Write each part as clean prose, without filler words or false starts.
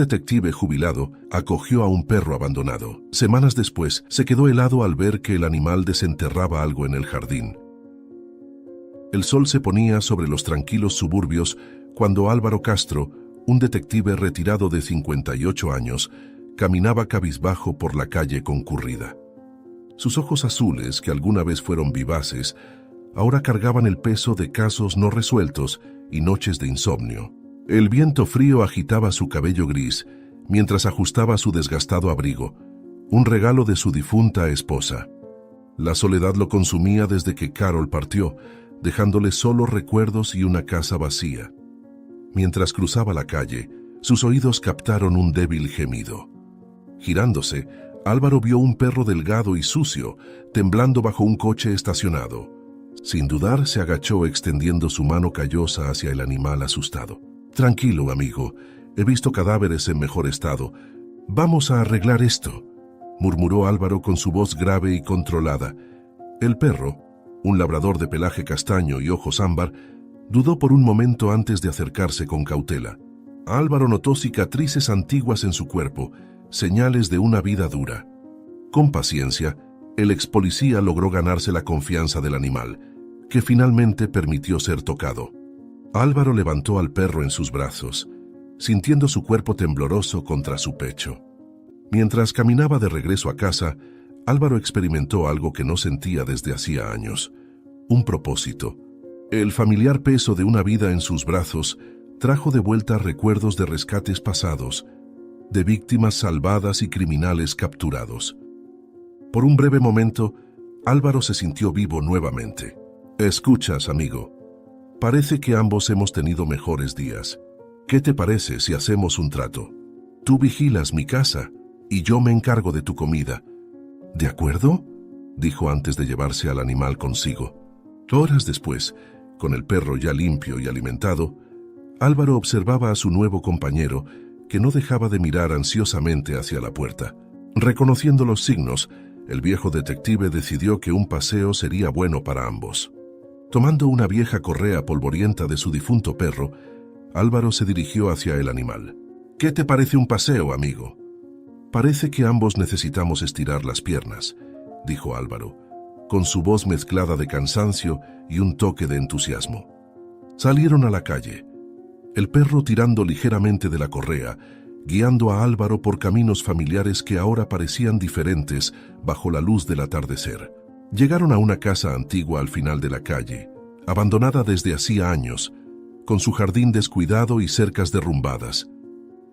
detective jubilado acogió a un perro abandonado. Semanas después, se quedó helado al ver que el animal desenterraba algo en el jardín. El sol se ponía sobre los tranquilos suburbios cuando Álvaro Castro, un detective retirado de 58 años, caminaba cabizbajo por la calle concurrida. Sus ojos azules, que alguna vez fueron vivaces, ahora cargaban el peso de casos no resueltos y noches de insomnio. El viento frío agitaba su cabello gris mientras ajustaba su desgastado abrigo, un regalo de su difunta esposa. La soledad lo consumía desde que Carol partió, dejándole solo recuerdos y una casa vacía. Mientras cruzaba la calle, sus oídos captaron un débil gemido. Girándose, Álvaro vio un perro delgado y sucio, temblando bajo un coche estacionado. Sin dudar, se agachó extendiendo su mano callosa hacia el animal asustado. «Tranquilo, amigo. He visto cadáveres en mejor estado. Vamos a arreglar esto», murmuró Álvaro con su voz grave y controlada. El perro, un labrador de pelaje castaño y ojos ámbar, dudó por un momento antes de acercarse con cautela. Álvaro notó cicatrices antiguas en su cuerpo, señales de una vida dura. Con paciencia, el ex policía logró ganarse la confianza del animal, que finalmente permitió ser tocado. Álvaro levantó al perro en sus brazos, sintiendo su cuerpo tembloroso contra su pecho. Mientras caminaba de regreso a casa, Álvaro experimentó algo que no sentía desde hacía años: un propósito. El familiar peso de una vida en sus brazos trajo de vuelta recuerdos de rescates pasados, de víctimas salvadas y criminales capturados. Por un breve momento, Álvaro se sintió vivo nuevamente. «Escuchas, amigo. Parece que ambos hemos tenido mejores días. ¿Qué te parece si hacemos un trato? Tú vigilas mi casa y yo me encargo de tu comida». «¿De acuerdo?», dijo antes de llevarse al animal consigo. Horas después, con el perro ya limpio y alimentado, Álvaro observaba a su nuevo compañero, que no dejaba de mirar ansiosamente hacia la puerta. Reconociendo los signos, el viejo detective decidió que un paseo sería bueno para ambos. Tomando una vieja correa polvorienta de su difunto perro, Álvaro se dirigió hacia el animal. «¿Qué te parece un paseo, amigo?» «Parece que ambos necesitamos estirar las piernas», dijo Álvaro, con su voz mezclada de cansancio y un toque de entusiasmo. Salieron a la calle, el perro tirando ligeramente de la correa, guiando a Álvaro por caminos familiares que ahora parecían diferentes bajo la luz del atardecer. Llegaron a una casa antigua al final de la calle, abandonada desde hacía años, con su jardín descuidado y cercas derrumbadas.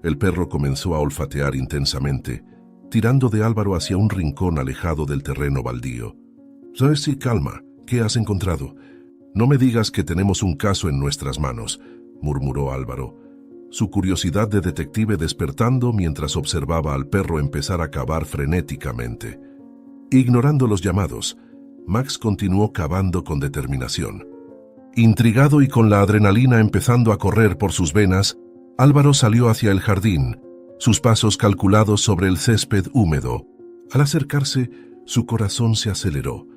El perro comenzó a olfatear intensamente, tirando de Álvaro hacia un rincón alejado del terreno baldío. «Sí, calma. ¿Qué has encontrado? No me digas que tenemos un caso en nuestras manos», murmuró Álvaro, su curiosidad de detective despertando mientras observaba al perro empezar a cavar frenéticamente. Ignorando los llamados, Max continuó cavando con determinación. Intrigado y con la adrenalina empezando a correr por sus venas, Álvaro salió hacia el jardín, sus pasos calculados sobre el césped húmedo. Al acercarse, su corazón se aceleró,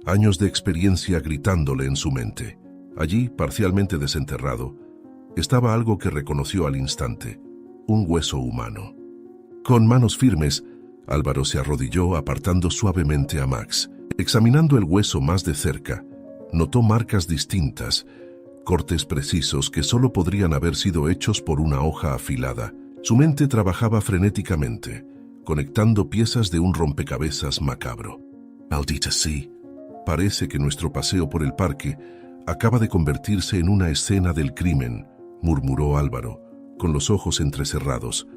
años de experiencia gritándole en su mente. Allí, parcialmente desenterrado, estaba algo que reconoció al instante: un hueso humano. Con manos firmes, Álvaro se arrodilló apartando suavemente a Max. Examinando el hueso más de cerca, notó marcas distintas, cortes precisos que solo podrían haber sido hechos por una hoja afilada. Su mente trabajaba frenéticamente, conectando piezas de un rompecabezas macabro. «Maldita sí, parece que nuestro paseo por el parque acaba de convertirse en una escena del crimen», murmuró Álvaro, con los ojos entrecerrados.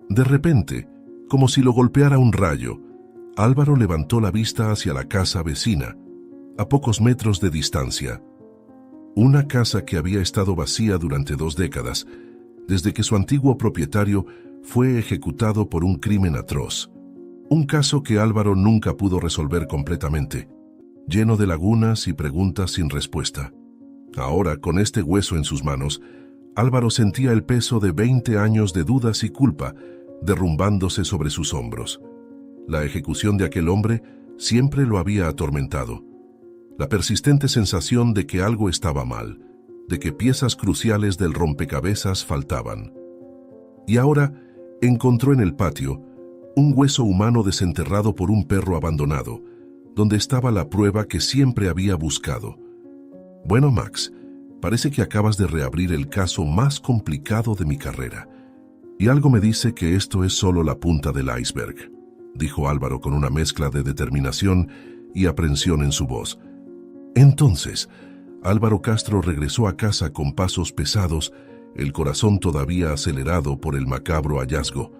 De repente, como si lo golpeara un rayo, Álvaro levantó la vista hacia la casa vecina, a pocos metros de distancia. Una casa que había estado vacía durante 2 décadas, desde que su antiguo propietario fue ejecutado por un crimen atroz. Un caso que Álvaro nunca pudo resolver completamente, lleno de lagunas y preguntas sin respuesta. Ahora, con este hueso en sus manos, Álvaro sentía el peso de 20 años de dudas y culpa derrumbándose sobre sus hombros. La ejecución de aquel hombre siempre lo había atormentado. La persistente sensación de que algo estaba mal, de que piezas cruciales del rompecabezas faltaban. Y ahora, encontró en el patio un hueso humano desenterrado por un perro abandonado, donde estaba la prueba que siempre había buscado. Bueno, Max, parece que acabas de reabrir el caso más complicado de mi carrera. Y algo me dice que esto es solo la punta del iceberg, dijo Álvaro con una mezcla de determinación y aprensión en su voz. Entonces, Álvaro Castro regresó a casa con pasos pesados, el corazón todavía acelerado por el macabro hallazgo.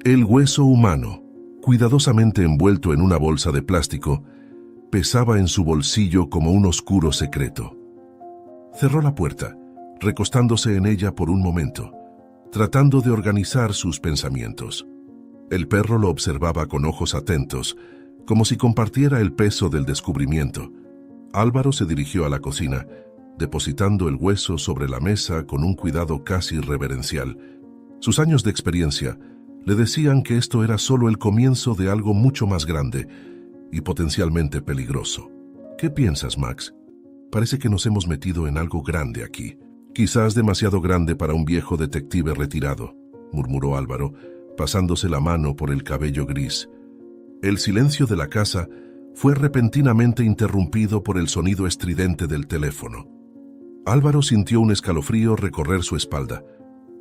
El hueso humano, cuidadosamente envuelto en una bolsa de plástico, pesaba en su bolsillo como un oscuro secreto. Cerró la puerta, recostándose en ella por un momento, tratando de organizar sus pensamientos. El perro lo observaba con ojos atentos, como si compartiera el peso del descubrimiento. Álvaro se dirigió a la cocina, depositando el hueso sobre la mesa con un cuidado casi reverencial. Sus años de experiencia le decían que esto era solo el comienzo de algo mucho más grande y potencialmente peligroso. ¿Qué piensas, Max? Parece que nos hemos metido en algo grande aquí. Quizás demasiado grande para un viejo detective retirado, murmuró Álvaro, pasándose la mano por el cabello gris. El silencio de la casa fue repentinamente interrumpido por el sonido estridente del teléfono. Álvaro sintió un escalofrío recorrer su espalda,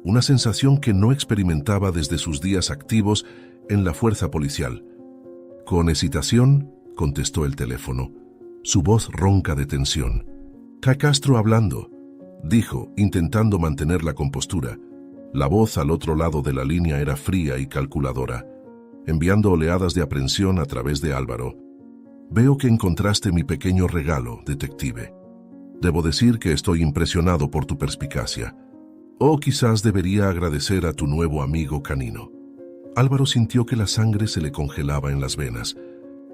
una sensación que no experimentaba desde sus días activos en la fuerza policial. Con hesitación, contestó el teléfono, su voz ronca de tensión. Castro hablando, dijo, intentando mantener la compostura. La voz al otro lado de la línea era fría y calculadora, enviando oleadas de aprensión a través de Álvaro. Veo que encontraste mi pequeño regalo, detective. Debo decir que estoy impresionado por tu perspicacia. O quizás debería agradecer a tu nuevo amigo canino. Álvaro sintió que la sangre se le congelaba en las venas.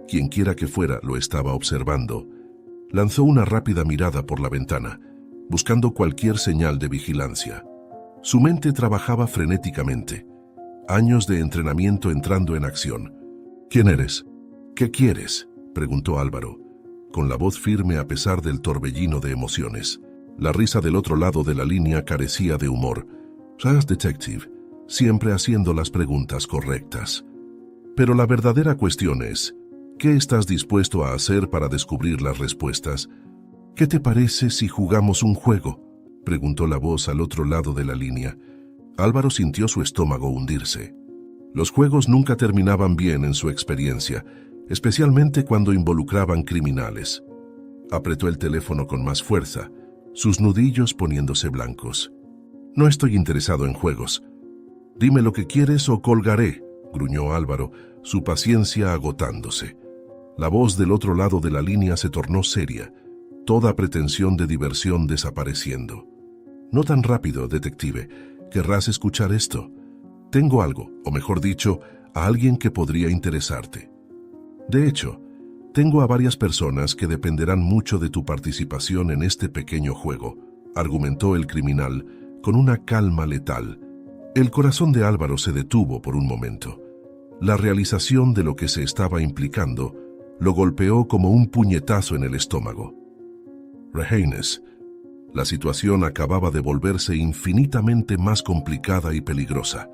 Quienquiera que fuera lo estaba observando. Lanzó una rápida mirada por la ventana, buscando cualquier señal de vigilancia. Su mente trabajaba frenéticamente. Años de entrenamiento entrando en acción. ¿Quién eres? ¿Qué quieres?, preguntó Álvaro, con la voz firme a pesar del torbellino de emociones. La risa del otro lado de la línea carecía de humor. «Ras Detective, siempre haciendo las preguntas correctas. Pero la verdadera cuestión es, ¿qué estás dispuesto a hacer para descubrir las respuestas? ¿Qué te parece si jugamos un juego?», preguntó la voz al otro lado de la línea. Álvaro sintió su estómago hundirse. Los juegos nunca terminaban bien en su experiencia, especialmente cuando involucraban criminales. Apretó el teléfono con más fuerza, sus nudillos poniéndose blancos. «No estoy interesado en juegos. Dime lo que quieres o colgaré», gruñó Álvaro, su paciencia agotándose. La voz del otro lado de la línea se tornó seria, toda pretensión de diversión desapareciendo. «No tan rápido, detective. ¿Querrás escuchar esto? Tengo algo, o mejor dicho, a alguien que podría interesarte. De hecho, tengo a varias personas que dependerán mucho de tu participación en este pequeño juego», argumentó el criminal con una calma letal. El corazón de Álvaro se detuvo por un momento. La realización de lo que se estaba implicando lo golpeó como un puñetazo en el estómago. «Rehenes». La situación acababa de volverse infinitamente más complicada y peligrosa.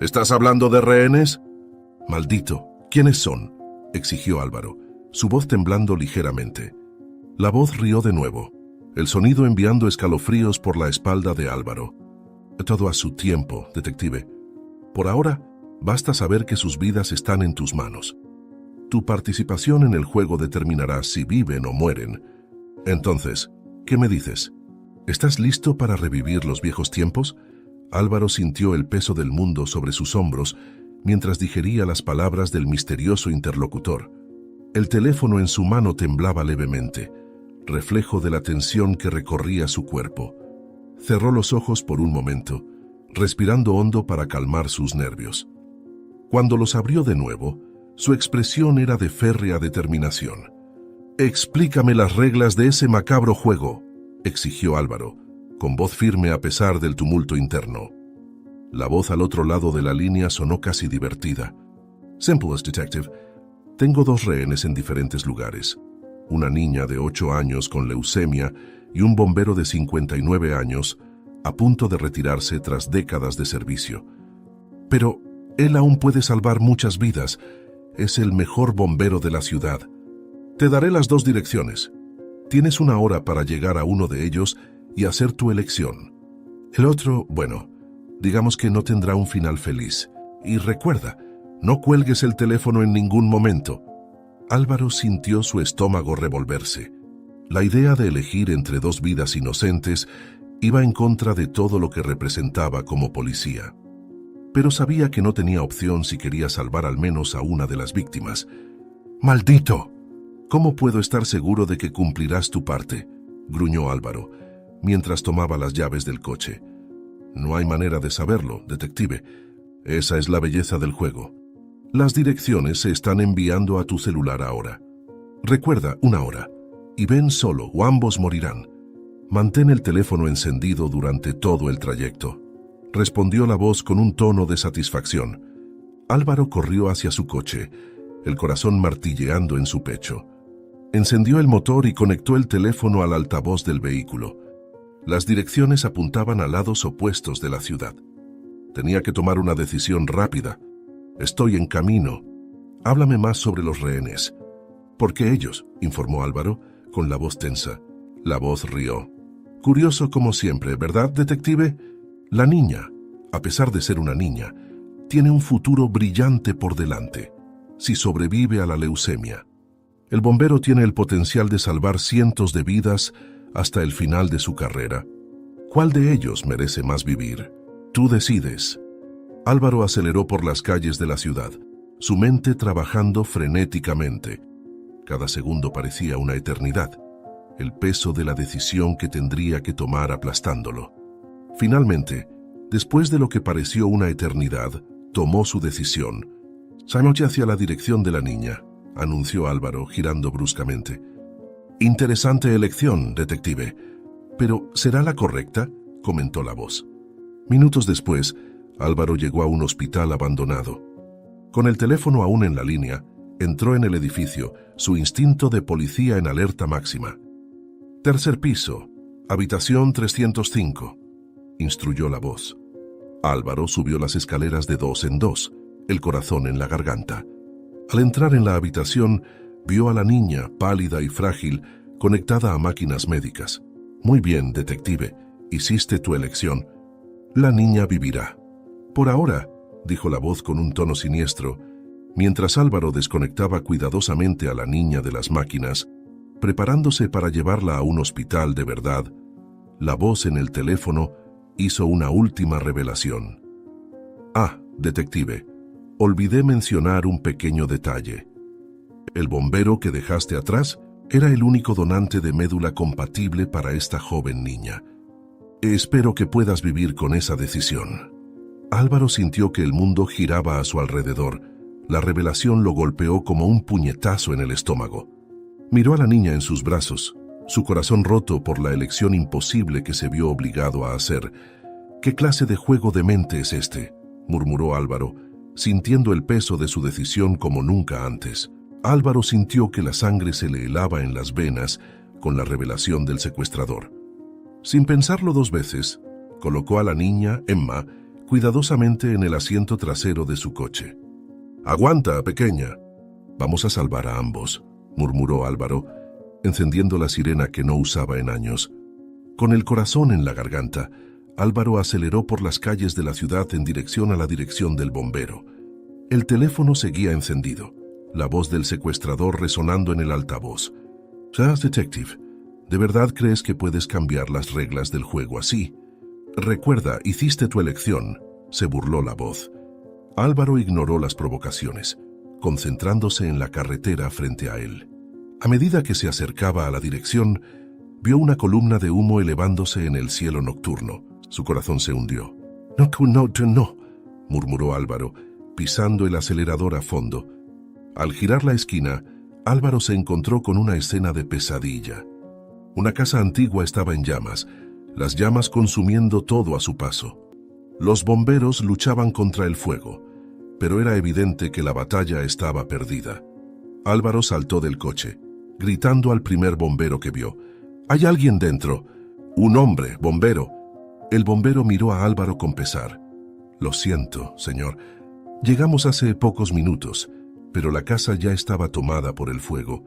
«¿Estás hablando de rehenes?» «Maldito, ¿quiénes son?», exigió Álvaro, su voz temblando ligeramente. La voz rió de nuevo, el sonido enviando escalofríos por la espalda de Álvaro. «Todo a su tiempo, detective. Por ahora, basta saber que sus vidas están en tus manos. Tu participación en el juego determinará si viven o mueren. Entonces, ¿qué me dices? ¿Estás listo para revivir los viejos tiempos?» Álvaro sintió el peso del mundo sobre sus hombros mientras digería las palabras del misterioso interlocutor. El teléfono en su mano temblaba levemente, reflejo de la tensión que recorría su cuerpo. Cerró los ojos por un momento, respirando hondo para calmar sus nervios. Cuando los abrió de nuevo, su expresión era de férrea determinación. «Explícame las reglas de ese macabro juego», exigió Álvaro, con voz firme a pesar del tumulto interno. La voz al otro lado de la línea sonó casi divertida. «Simple as detective. Tengo 2 rehenes en diferentes lugares. Una niña de 8 años con leucemia y un bombero de 59 años a punto de retirarse tras décadas de servicio. Pero, Él aún puede salvar muchas vidas. Es el mejor bombero de la ciudad. Te daré las 2 direcciones. Tienes 1 hora para llegar a uno de ellos y hacer tu elección. El otro, bueno, digamos que no tendrá un final feliz. Y recuerda, no cuelgues el teléfono en ningún momento. Álvaro sintió su estómago revolverse. La idea de elegir entre 2 vidas inocentes iba en contra de todo lo que representaba como policía. Pero sabía que no tenía opción si quería salvar al menos a una de las víctimas. ¡Maldito! ¿Cómo puedo estar seguro de que cumplirás tu parte?, gruñó Álvaro, mientras tomaba las llaves del coche. No hay manera de saberlo, detective. Esa es la belleza del juego. Las direcciones se están enviando a tu celular ahora. Recuerda, 1 hora. Y ven solo o ambos morirán. Mantén el teléfono encendido durante todo el trayecto. Respondió la voz con un tono de satisfacción. Álvaro corrió hacia su coche, el corazón martilleando en su pecho. Encendió el motor y conectó el teléfono al altavoz del vehículo. Las direcciones apuntaban a lados opuestos de la ciudad. Tenía que tomar una decisión rápida. Estoy en camino. Háblame más sobre los rehenes. Porque ellos, informó Álvaro, con la voz tensa. La voz rió. Curioso como siempre, ¿verdad, detective? La niña, a pesar de ser una niña, tiene un futuro brillante por delante, si sobrevive a la leucemia. El bombero tiene el potencial de salvar cientos de vidas hasta el final de su carrera. ¿Cuál de ellos merece más vivir? Tú decides. Álvaro aceleró por las calles de la ciudad, su mente trabajando frenéticamente. Cada segundo parecía una eternidad, el peso de la decisión que tendría que tomar aplastándolo. Finalmente, después de lo que pareció una eternidad, tomó su decisión. «Sámoche hacia la dirección de la niña», anunció Álvaro, girando bruscamente. «Interesante elección, detective. Pero, ¿será la correcta?», comentó la voz. Minutos después, Álvaro llegó a un hospital abandonado. Con el teléfono aún en la línea, entró en el edificio, su instinto de policía en alerta máxima. «Tercer piso, habitación 305», instruyó la voz. Álvaro subió las escaleras de 2 en 2, el corazón en la garganta. Al entrar en la habitación, vio a la niña, pálida y frágil, conectada a máquinas médicas. «Muy bien, detective, hiciste tu elección. La niña vivirá». «Por ahora», dijo la voz con un tono siniestro, mientras Álvaro desconectaba cuidadosamente a la niña de las máquinas, preparándose para llevarla a un hospital de verdad. La voz en el teléfono hizo una última revelación. «Ah, detective, olvidé mencionar un pequeño detalle. El bombero que dejaste atrás era el único donante de médula compatible para esta joven niña. Espero que puedas vivir con esa decisión». Álvaro sintió que el mundo giraba a su alrededor. La revelación lo golpeó como un puñetazo en el estómago. Miró a la niña en sus brazos, su corazón roto por la elección imposible que se vio obligado a hacer. «¿Qué clase de juego de mente es este?», murmuró Álvaro, sintiendo el peso de su decisión como nunca antes. Álvaro sintió que la sangre se le helaba en las venas con la revelación del secuestrador. Sin pensarlo 2 veces, colocó a la niña, Emma, cuidadosamente en el asiento trasero de su coche. «Aguanta, pequeña. Vamos a salvar a ambos», murmuró Álvaro, encendiendo la sirena que no usaba en años. Con el corazón en la garganta, Álvaro aceleró por las calles de la ciudad en dirección a la dirección del bombero. El teléfono seguía encendido, la voz del secuestrador resonando en el altavoz. «Charles Detective, ¿de verdad crees que puedes cambiar las reglas del juego así? Recuerda, hiciste tu elección», se burló la voz. Álvaro ignoró las provocaciones, concentrándose en la carretera frente a él. A medida que se acercaba a la dirección, vio una columna de humo elevándose en el cielo nocturno. Su corazón se hundió. No, murmuró Álvaro, pisando el acelerador a fondo. Al girar la esquina, Álvaro se encontró con una escena de pesadilla. Una casa antigua estaba en llamas, las llamas consumiendo todo a su paso. Los bomberos luchaban contra el fuego, pero era evidente que la batalla estaba perdida. Álvaro saltó del coche, gritando al primer bombero que vio. «¡Hay alguien dentro! ¡Un hombre, bombero!». El bombero miró a Álvaro con pesar. «Lo siento, señor. Llegamos hace pocos minutos, pero la casa ya estaba tomada por el fuego.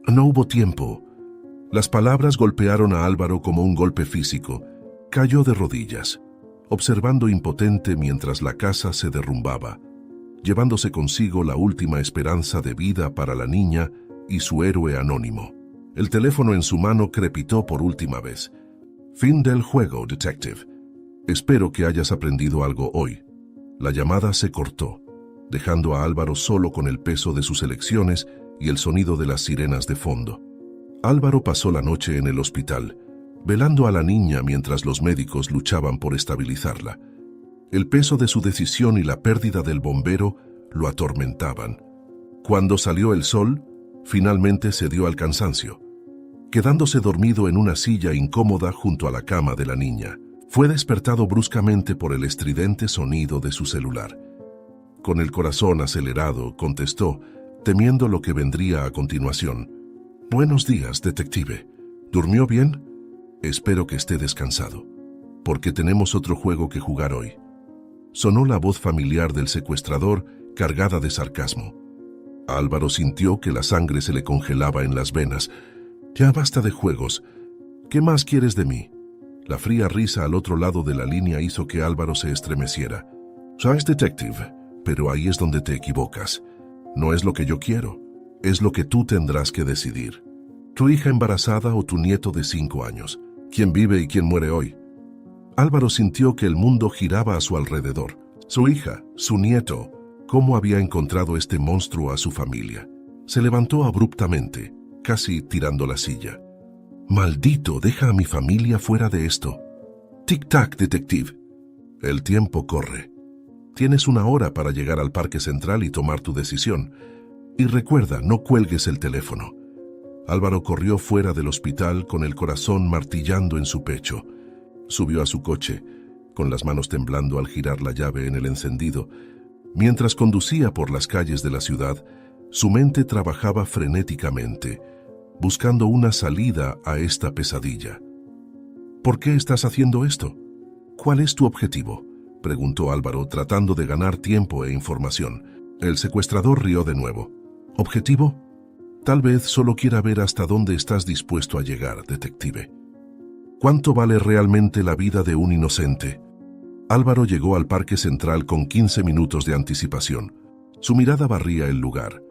No hubo tiempo. Las palabras golpearon a Álvaro como un golpe físico. Cayó de rodillas, observando impotente mientras la casa se derrumbaba, llevándose consigo la última esperanza de vida para la niña y su héroe anónimo. El teléfono en su mano crepitó por última vez. Fin del juego, detective. Espero que hayas aprendido algo hoy. La llamada se cortó, dejando a Álvaro solo con el peso de sus elecciones y el sonido de las sirenas de fondo. Álvaro pasó la noche en el hospital, velando a la niña mientras los médicos luchaban por estabilizarla. El peso de su decisión y la pérdida del bombero lo atormentaban. Cuando salió el sol, finalmente cedió al cansancio, quedándose dormido en una silla incómoda junto a la cama de la niña. Fue despertado bruscamente por el estridente sonido de su celular. Con el corazón acelerado, contestó, temiendo lo que vendría a continuación. Buenos días, detective. ¿Durmió bien? Espero que esté descansado, porque tenemos otro juego que jugar hoy. Sonó la voz familiar del secuestrador, cargada de sarcasmo. Álvaro sintió que la sangre se le congelaba en las venas. Ya basta de juegos. ¿Qué más quieres de mí? La fría risa al otro lado de la línea hizo que Álvaro se estremeciera. Sabes, detective, pero ahí es donde te equivocas. No es lo que yo quiero, es lo que tú tendrás que decidir. Tu hija embarazada o tu nieto de 5 años. ¿Quién vive y quién muere hoy? Álvaro sintió que el mundo giraba a su alrededor. Su hija, su nieto. ¿Cómo había encontrado este monstruo a su familia? Se levantó abruptamente, casi tirando la silla. Maldito, deja a mi familia fuera de esto. Tic-tac, detective. El tiempo corre. Tienes 1 hora para llegar al Parque Central y tomar tu decisión. Y recuerda, no cuelgues el teléfono. Álvaro corrió fuera del hospital con el corazón martillando en su pecho. Subió a su coche, con las manos temblando al girar la llave en el encendido. Mientras conducía por las calles de la ciudad, su mente trabajaba frenéticamente, buscando una salida a esta pesadilla. ¿Por qué estás haciendo esto? ¿Cuál es tu objetivo?, preguntó Álvaro, tratando de ganar tiempo e información. El secuestrador rió de nuevo. ¿Objetivo? Tal vez solo quiera ver hasta dónde estás dispuesto a llegar, detective. ¿Cuánto vale realmente la vida de un inocente? Álvaro llegó al Parque Central con 15 minutos de anticipación. Su mirada barría el lugar,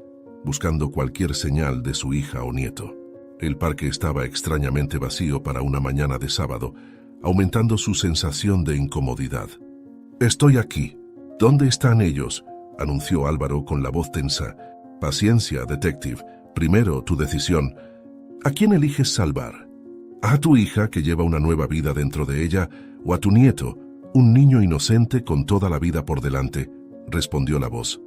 buscando cualquier señal de su hija o nieto. El parque estaba extrañamente vacío para una mañana de sábado, aumentando su sensación de incomodidad. «Estoy aquí. ¿Dónde están ellos?», anunció Álvaro con la voz tensa. «Paciencia, detective. Primero, tu decisión. ¿A quién eliges salvar? ¿A tu hija, que lleva una nueva vida dentro de ella, o a tu nieto, un niño inocente con toda la vida por delante?», respondió la voz.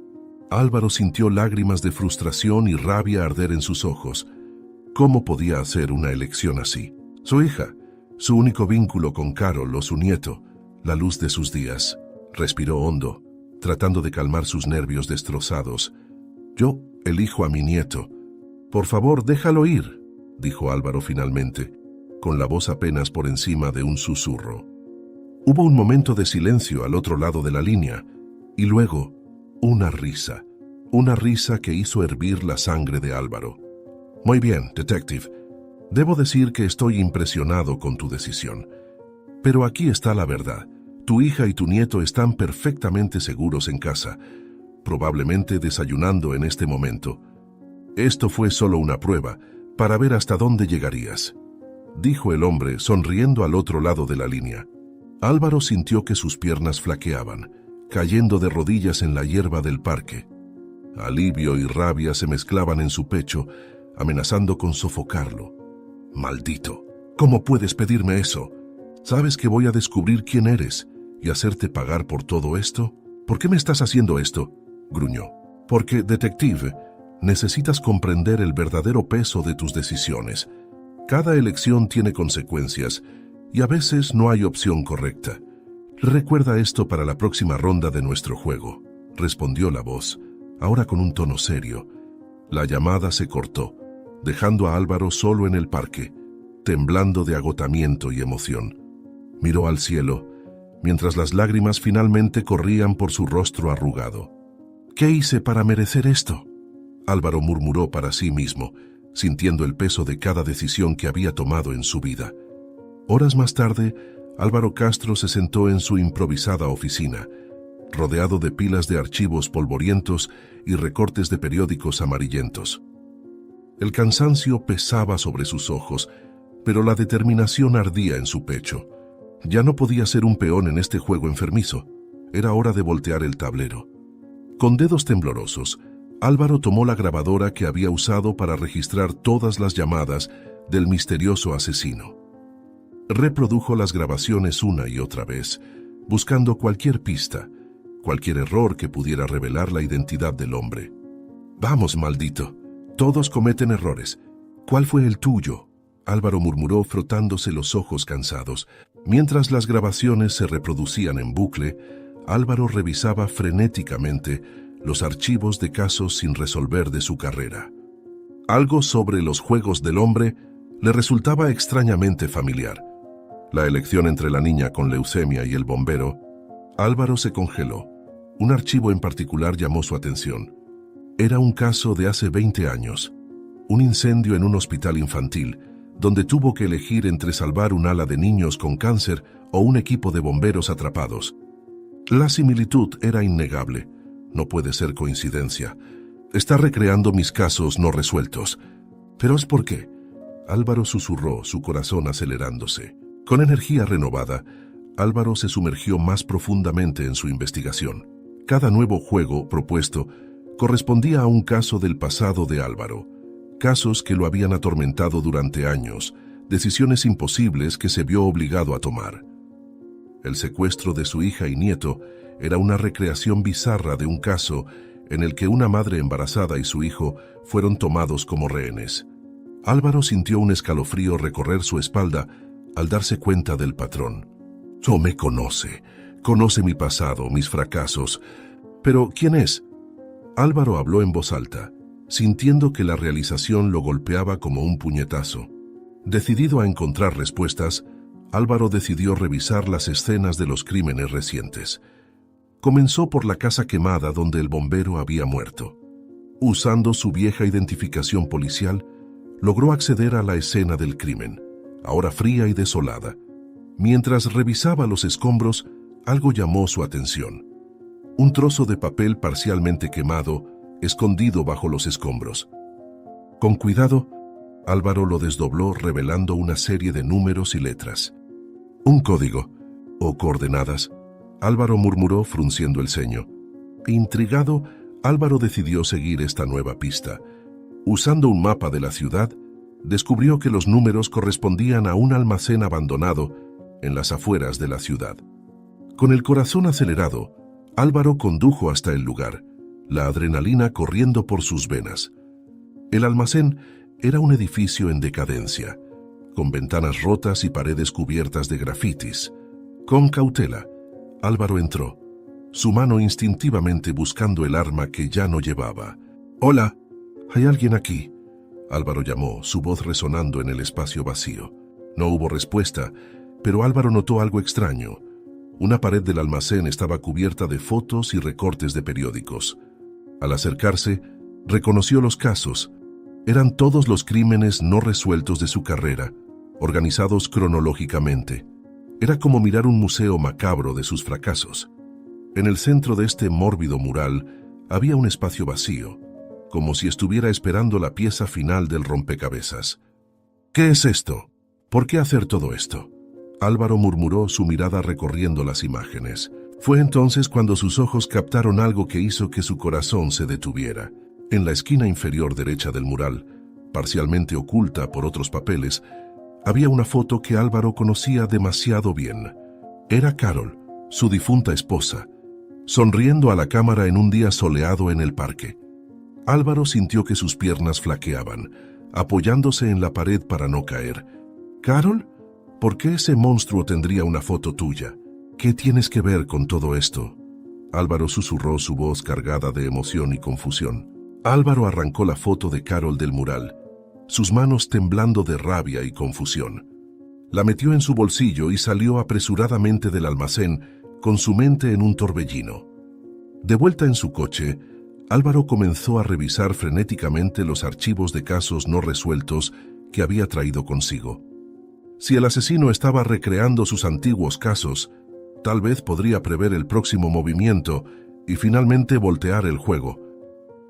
Álvaro sintió lágrimas de frustración y rabia arder en sus ojos. ¿Cómo podía hacer una elección así? Su hija, su único vínculo con Carol o su nieto, la luz de sus días. Respiró hondo, tratando de calmar sus nervios destrozados. «Yo elijo a mi nieto. Por favor, déjalo ir», dijo Álvaro finalmente, con la voz apenas por encima de un susurro. Hubo un momento de silencio al otro lado de la línea, y luego una risa que hizo hervir la sangre de Álvaro. «Muy bien, detective. Debo decir que estoy impresionado con tu decisión. Pero aquí está la verdad. Tu hija y tu nieto están perfectamente seguros en casa, probablemente desayunando en este momento. Esto fue solo una prueba, para ver hasta dónde llegarías», dijo el hombre, sonriendo al otro lado de la línea. Álvaro sintió que sus piernas flaqueaban, cayendo de rodillas en la hierba del parque. Alivio y rabia se mezclaban en su pecho, amenazando con sofocarlo. «Maldito, ¿cómo puedes pedirme eso? ¿Sabes que voy a descubrir quién eres y hacerte pagar por todo esto? ¿Por qué me estás haciendo esto?», gruñó. «Porque, detective, necesitas comprender el verdadero peso de tus decisiones. Cada elección tiene consecuencias y a veces no hay opción correcta. Recuerda esto para la próxima ronda de nuestro juego», respondió la voz, ahora con un tono serio. La llamada se cortó, dejando a Álvaro solo en el parque, temblando de agotamiento y emoción. Miró al cielo, mientras las lágrimas finalmente corrían por su rostro arrugado. ¿Qué hice para merecer esto? Álvaro murmuró para sí mismo, sintiendo el peso de cada decisión que había tomado en su vida. Horas más tarde, Álvaro Castro se sentó en su improvisada oficina, rodeado de pilas de archivos polvorientos y recortes de periódicos amarillentos. El cansancio pesaba sobre sus ojos, pero la determinación ardía en su pecho. Ya no podía ser un peón en este juego enfermizo. Era hora de voltear el tablero. Con dedos temblorosos, Álvaro tomó la grabadora que había usado para registrar todas las llamadas del misterioso asesino. Reprodujo las grabaciones una y otra vez, buscando cualquier pista, cualquier error que pudiera revelar la identidad del hombre. «Vamos, maldito. Todos cometen errores. ¿Cuál fue el tuyo?», Álvaro murmuró frotándose los ojos cansados. Mientras las grabaciones se reproducían en bucle, Álvaro revisaba frenéticamente los archivos de casos sin resolver de su carrera. Algo sobre los juegos del hombre le resultaba extrañamente familiar. La elección entre la niña con leucemia y el bombero. Álvaro se congeló. Un archivo en particular llamó su atención. Era un caso de hace 20 años. Un incendio en un hospital infantil, donde tuvo que elegir entre salvar un ala de niños con cáncer o un equipo de bomberos atrapados. La similitud era innegable. No puede ser coincidencia. Está recreando mis casos no resueltos. ¿Pero es por qué? Álvaro susurró, su corazón acelerándose. Con energía renovada, Álvaro se sumergió más profundamente en su investigación. Cada nuevo juego propuesto correspondía a un caso del pasado de Álvaro. Casos que lo habían atormentado durante años, decisiones imposibles que se vio obligado a tomar. El secuestro de su hija y nieto era una recreación bizarra de un caso en el que una madre embarazada y su hijo fueron tomados como rehenes. Álvaro sintió un escalofrío recorrer su espalda al darse cuenta del patrón. «No me conoce mi pasado, mis fracasos. Pero, ¿quién es?». Álvaro habló en voz alta, sintiendo que la realización lo golpeaba como un puñetazo. Decidido a encontrar respuestas, Álvaro decidió revisar las escenas de los crímenes recientes. Comenzó por la casa quemada donde el bombero había muerto. Usando su vieja identificación policial, logró acceder a la escena del crimen, ahora fría y desolada. Mientras revisaba los escombros, algo llamó su atención. Un trozo de papel parcialmente quemado, escondido bajo los escombros. Con cuidado, Álvaro lo desdobló revelando una serie de números y letras. «Un código, o coordenadas», Álvaro murmuró frunciendo el ceño. Intrigado, Álvaro decidió seguir esta nueva pista. Usando un mapa de la ciudad, descubrió que los números correspondían a un almacén abandonado en las afueras de la ciudad. Con el corazón acelerado, Álvaro condujo hasta el lugar, la adrenalina corriendo por sus venas. El almacén era un edificio en decadencia, con ventanas rotas y paredes cubiertas de grafitis. Con cautela, Álvaro entró, su mano instintivamente buscando el arma que ya no llevaba. «Hola, ¿hay alguien aquí?», Álvaro llamó, su voz resonando en el espacio vacío. No hubo respuesta, pero Álvaro notó algo extraño. Una pared del almacén estaba cubierta de fotos y recortes de periódicos. Al acercarse, reconoció los casos. Eran todos los crímenes no resueltos de su carrera, organizados cronológicamente. Era como mirar un museo macabro de sus fracasos. En el centro de este mórbido mural había un espacio vacío, como si estuviera esperando la pieza final del rompecabezas. «¿Qué es esto? ¿Por qué hacer todo esto?», Álvaro murmuró, su mirada recorriendo las imágenes. Fue entonces cuando sus ojos captaron algo que hizo que su corazón se detuviera. En la esquina inferior derecha del mural, parcialmente oculta por otros papeles, había una foto que Álvaro conocía demasiado bien. Era Carol, su difunta esposa, sonriendo a la cámara en un día soleado en el parque. Álvaro sintió que sus piernas flaqueaban, apoyándose en la pared para no caer. «¿Carol? ¿Por qué ese monstruo tendría una foto tuya? ¿Qué tienes que ver con todo esto?», Álvaro susurró, su voz cargada de emoción y confusión. Álvaro arrancó la foto de Carol del mural, sus manos temblando de rabia y confusión. La metió en su bolsillo y salió apresuradamente del almacén con su mente en un torbellino. De vuelta en su coche, Álvaro comenzó a revisar frenéticamente los archivos de casos no resueltos que había traído consigo. Si el asesino estaba recreando sus antiguos casos, tal vez podría prever el próximo movimiento y finalmente voltear el juego.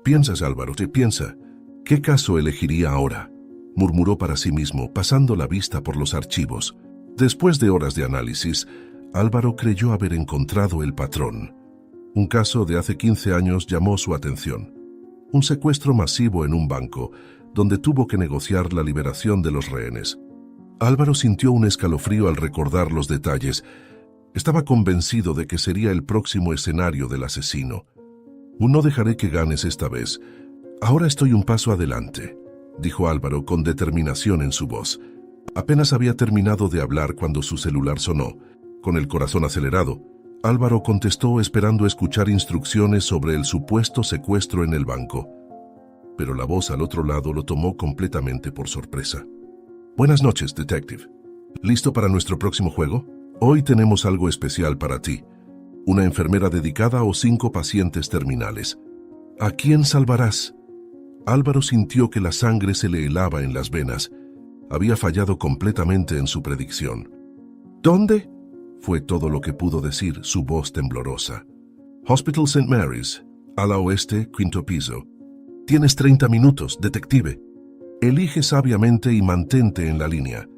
«Piensas, Álvaro, piensa. ¿Qué caso elegiría ahora?», murmuró para sí mismo, pasando la vista por los archivos. Después de horas de análisis, Álvaro creyó haber encontrado el patrón. Un caso de hace 15 años llamó su atención. Un secuestro masivo en un banco, donde tuvo que negociar la liberación de los rehenes. Álvaro sintió un escalofrío al recordar los detalles. Estaba convencido de que sería el próximo escenario del asesino. «No dejaré que ganes esta vez. Ahora estoy un paso adelante», dijo Álvaro con determinación en su voz. Apenas había terminado de hablar cuando su celular sonó. Con el corazón acelerado, Álvaro contestó esperando escuchar instrucciones sobre el supuesto secuestro en el banco. Pero la voz al otro lado lo tomó completamente por sorpresa. «Buenas noches, detective. ¿Listo para nuestro próximo juego? Hoy tenemos algo especial para ti. Una enfermera dedicada o 5 pacientes terminales. ¿A quién salvarás?». Álvaro sintió que la sangre se le helaba en las venas. Había fallado completamente en su predicción. «¿Dónde?», fue todo lo que pudo decir, su voz temblorosa. «Hospital St. Mary's, ala oeste, 5º piso. Tienes 30 minutos, detective. Elige sabiamente y mantente en la línea,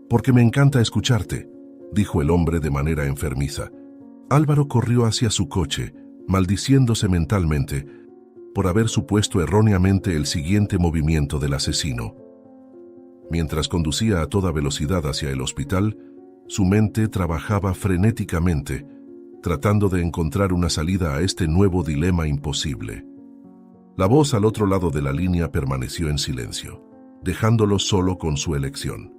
porque me encanta escucharte», dijo el hombre de manera enfermiza. Álvaro corrió hacia su coche, maldiciéndose mentalmente por haber supuesto erróneamente el siguiente movimiento del asesino. Mientras conducía a toda velocidad hacia el hospital, su mente trabajaba frenéticamente, tratando de encontrar una salida a este nuevo dilema imposible. La voz al otro lado de la línea permaneció en silencio, dejándolo solo con su elección.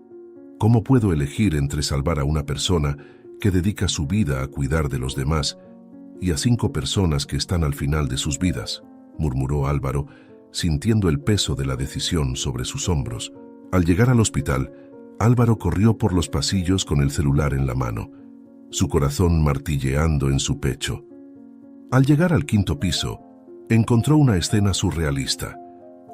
«¿Cómo puedo elegir entre salvar a una persona que dedica su vida a cuidar de los demás y a 5 personas que están al final de sus vidas?», murmuró Álvaro, sintiendo el peso de la decisión sobre sus hombros. Al llegar al hospital, Álvaro corrió por los pasillos con el celular en la mano, su corazón martilleando en su pecho. Al llegar al 5º piso, encontró una escena surrealista.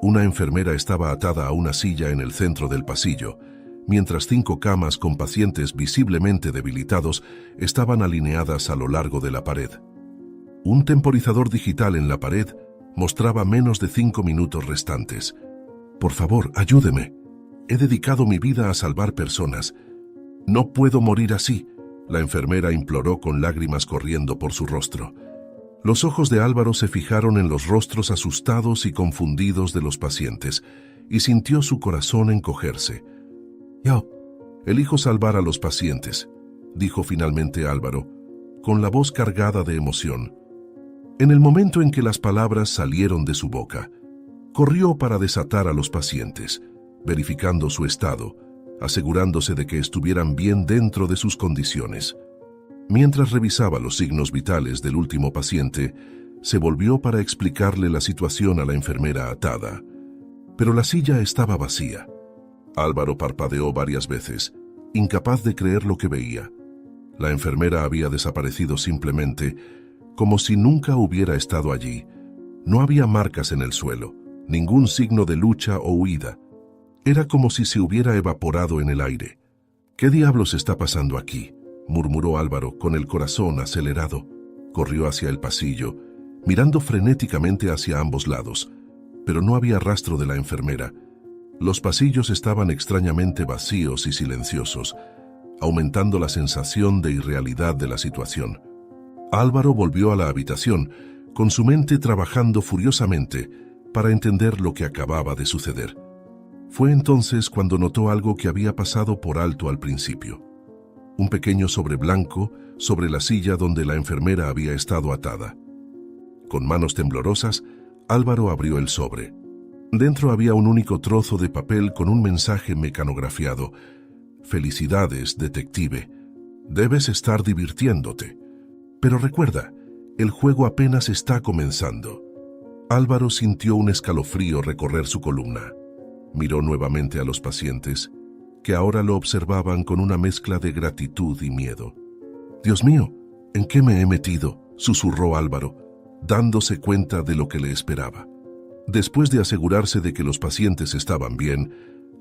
Una enfermera estaba atada a una silla en el centro del pasillo, mientras 5 camas con pacientes visiblemente debilitados estaban alineadas a lo largo de la pared. Un temporizador digital en la pared mostraba menos de 5 minutos restantes. «Por favor, ayúdeme. He dedicado mi vida a salvar personas. No puedo morir así», la enfermera imploró con lágrimas corriendo por su rostro. Los ojos de Álvaro se fijaron en los rostros asustados y confundidos de los pacientes, y sintió su corazón encogerse. «Yo elijo salvar a los pacientes», dijo finalmente Álvaro, con la voz cargada de emoción. En el momento en que las palabras salieron de su boca, corrió para desatar a los pacientes, verificando su estado, asegurándose de que estuvieran bien dentro de sus condiciones. Mientras revisaba los signos vitales del último paciente, se volvió para explicarle la situación a la enfermera atada. Pero la silla estaba vacía. Álvaro parpadeó varias veces, incapaz de creer lo que veía. La enfermera había desaparecido simplemente, como si nunca hubiera estado allí. No había marcas en el suelo, ningún signo de lucha o huida. Era como si se hubiera evaporado en el aire. «¿Qué diablos está pasando aquí?», murmuró Álvaro con el corazón acelerado. Corrió hacia el pasillo, mirando frenéticamente hacia ambos lados, pero no había rastro de la enfermera. Los pasillos estaban extrañamente vacíos y silenciosos, aumentando la sensación de irrealidad de la situación. Álvaro volvió a la habitación, con su mente trabajando furiosamente para entender lo que acababa de suceder. Fue entonces cuando notó algo que había pasado por alto al principio. Un pequeño sobre blanco sobre la silla donde la enfermera había estado atada. Con manos temblorosas, Álvaro abrió el sobre. Dentro había un único trozo de papel con un mensaje mecanografiado. «Felicidades, detective. Debes estar divirtiéndote. Pero recuerda, el juego apenas está comenzando». Álvaro sintió un escalofrío recorrer su columna. Miró nuevamente a los pacientes, que ahora lo observaban con una mezcla de gratitud y miedo. «Dios mío, ¿en qué me he metido?», susurró Álvaro. dándose cuenta de lo que le esperaba. Después de asegurarse de que los pacientes estaban bien,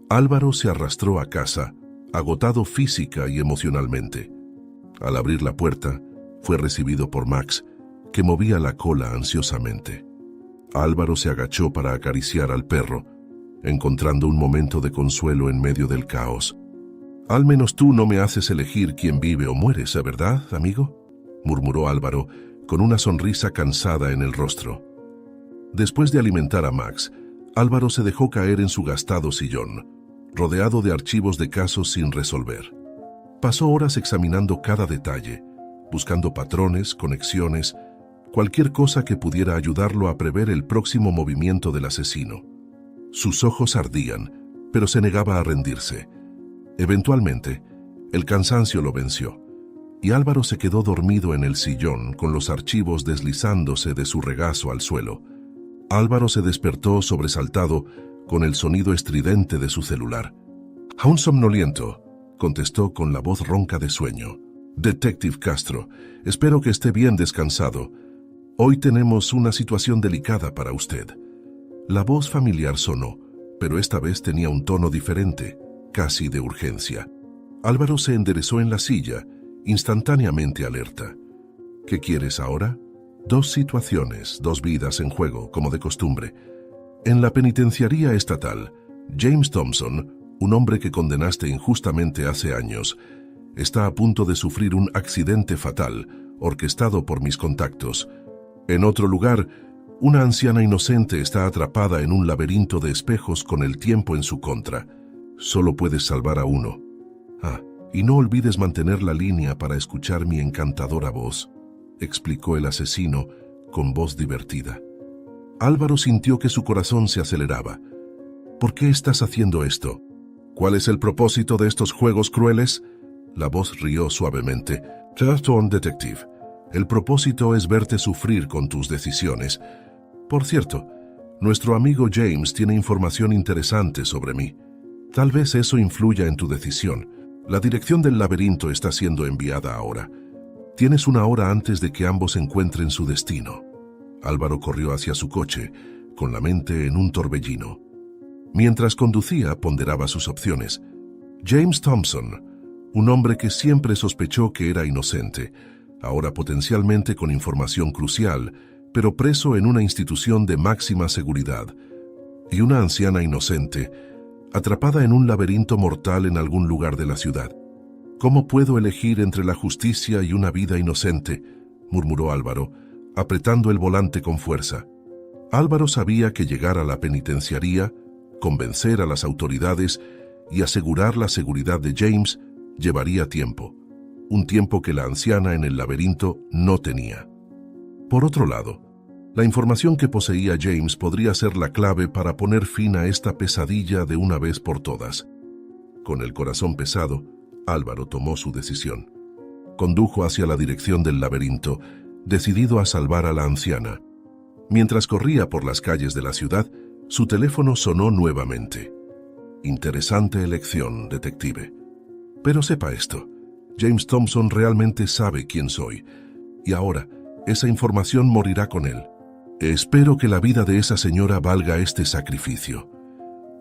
Álvaro se arrastró a casa, agotado física y emocionalmente. Al abrir la puerta, fue recibido por Max, que movía la cola ansiosamente. Álvaro se agachó para acariciar al perro, encontrando un momento de consuelo en medio del caos. «Al menos tú no me haces elegir quién vive o muere, ¿verdad, amigo?», murmuró Álvaro, con una sonrisa cansada en el rostro. Después de alimentar a Max, Álvaro se dejó caer en su gastado sillón, rodeado de archivos de casos sin resolver. Pasó horas examinando cada detalle, buscando patrones, conexiones, cualquier cosa que pudiera ayudarlo a prever el próximo movimiento del asesino. Sus ojos ardían, pero se negaba a rendirse. Eventualmente, el cansancio lo venció, y Álvaro se quedó dormido en el sillón con los archivos deslizándose de su regazo al suelo. Álvaro se despertó sobresaltado con el sonido estridente de su celular. «Aún somnoliento», contestó con la voz ronca de sueño. «Detective Castro, espero que esté bien descansado. Hoy tenemos una situación delicada para usted». La voz familiar sonó, pero esta vez tenía un tono diferente, casi de urgencia. Álvaro se enderezó en la silla, instantáneamente alerta. «¿Qué quieres ahora?» «Dos situaciones, dos vidas en juego, como de costumbre. En la penitenciaría estatal, James Thompson, un hombre que condenaste injustamente hace años, está a punto de sufrir un accidente fatal, orquestado por mis contactos. En otro lugar, una anciana inocente está atrapada en un laberinto de espejos con el tiempo en su contra. Solo puedes salvar a uno. Y no olvides mantener la línea para escuchar mi encantadora voz», explicó el asesino con voz divertida. Álvaro sintió que su corazón se aceleraba. «¿Por qué estás haciendo esto? ¿Cuál es el propósito de estos juegos crueles?». La voz rió suavemente. «Turton Detective, el propósito es verte sufrir con tus decisiones. Por cierto, nuestro amigo James tiene información interesante sobre mí. Tal vez eso influya en tu decisión. La dirección del laberinto está siendo enviada ahora. Tienes una hora antes de que ambos encuentren su destino». Álvaro corrió hacia su coche, con la mente en un torbellino. Mientras conducía, ponderaba sus opciones. James Thompson, un hombre que siempre sospechó que era inocente, ahora potencialmente con información crucial, pero preso en una institución de máxima seguridad. Y una anciana inocente, atrapada en un laberinto mortal en algún lugar de la ciudad. «¿Cómo puedo elegir entre la justicia y una vida inocente?», murmuró Álvaro, apretando el volante con fuerza. Álvaro sabía que llegar a la penitenciaría, convencer a las autoridades y asegurar la seguridad de James llevaría tiempo, un tiempo que la anciana en el laberinto no tenía. Por otro lado, la información que poseía James podría ser la clave para poner fin a esta pesadilla de una vez por todas. Con el corazón pesado, Álvaro tomó su decisión. Condujo hacia la dirección del laberinto, decidido a salvar a la anciana. Mientras corría por las calles de la ciudad, su teléfono sonó nuevamente. «Interesante elección, detective. Pero sepa esto, James Thompson realmente sabe quién soy, y ahora esa información morirá con él. Espero que la vida de esa señora valga este sacrificio».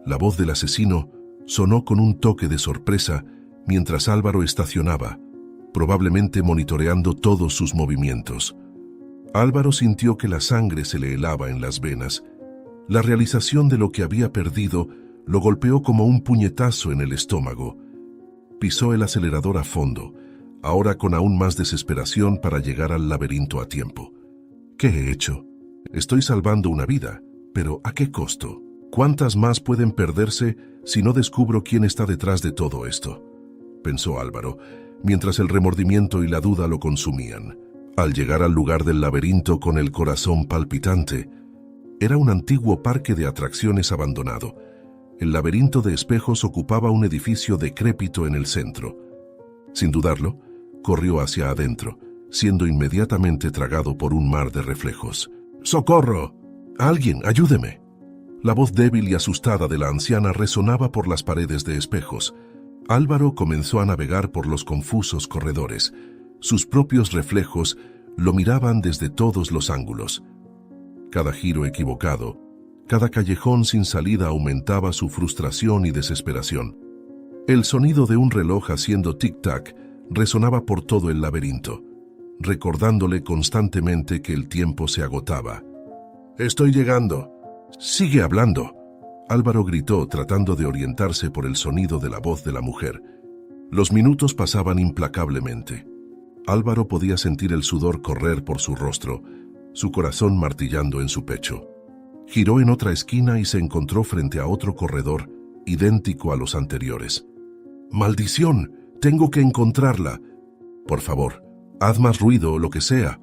La voz del asesino sonó con un toque de sorpresa mientras Álvaro estacionaba, probablemente monitoreando todos sus movimientos. Álvaro sintió que la sangre se le helaba en las venas. La realización de lo que había perdido lo golpeó como un puñetazo en el estómago. Pisó el acelerador a fondo, ahora con aún más desesperación para llegar al laberinto a tiempo. ¿Qué he hecho? Estoy salvando una vida, pero ¿a qué costo? ¿Cuántas más pueden perderse si no descubro quién está detrás de todo esto?, pensó Álvaro, mientras el remordimiento y la duda lo consumían. Al llegar al lugar del laberinto con el corazón palpitante, era un antiguo parque de atracciones abandonado. El laberinto de espejos ocupaba un edificio decrépito en el centro. Sin dudarlo, corrió hacia adentro, siendo inmediatamente tragado por un mar de reflejos. ¡Socorro! ¡Alguien, ayúdeme! La voz débil y asustada de la anciana resonaba por las paredes de espejos. Álvaro comenzó a navegar por los confusos corredores. Sus propios reflejos Lo miraban desde todos los ángulos. Cada giro equivocado, cada callejón sin salida aumentaba su frustración y desesperación. El sonido de un reloj haciendo tic-tac resonaba por todo el laberinto, recordándole constantemente que el tiempo se agotaba. «Estoy llegando». «Sigue hablando», Álvaro gritó tratando de orientarse por el sonido de la voz de la mujer. Los minutos pasaban implacablemente. Álvaro podía sentir el sudor correr por su rostro, su corazón martillando en su pecho. Giró en otra esquina y se encontró frente a otro corredor, idéntico a los anteriores. «¡Maldición! Tengo que encontrarla! Por favor, haz más ruido o lo que sea.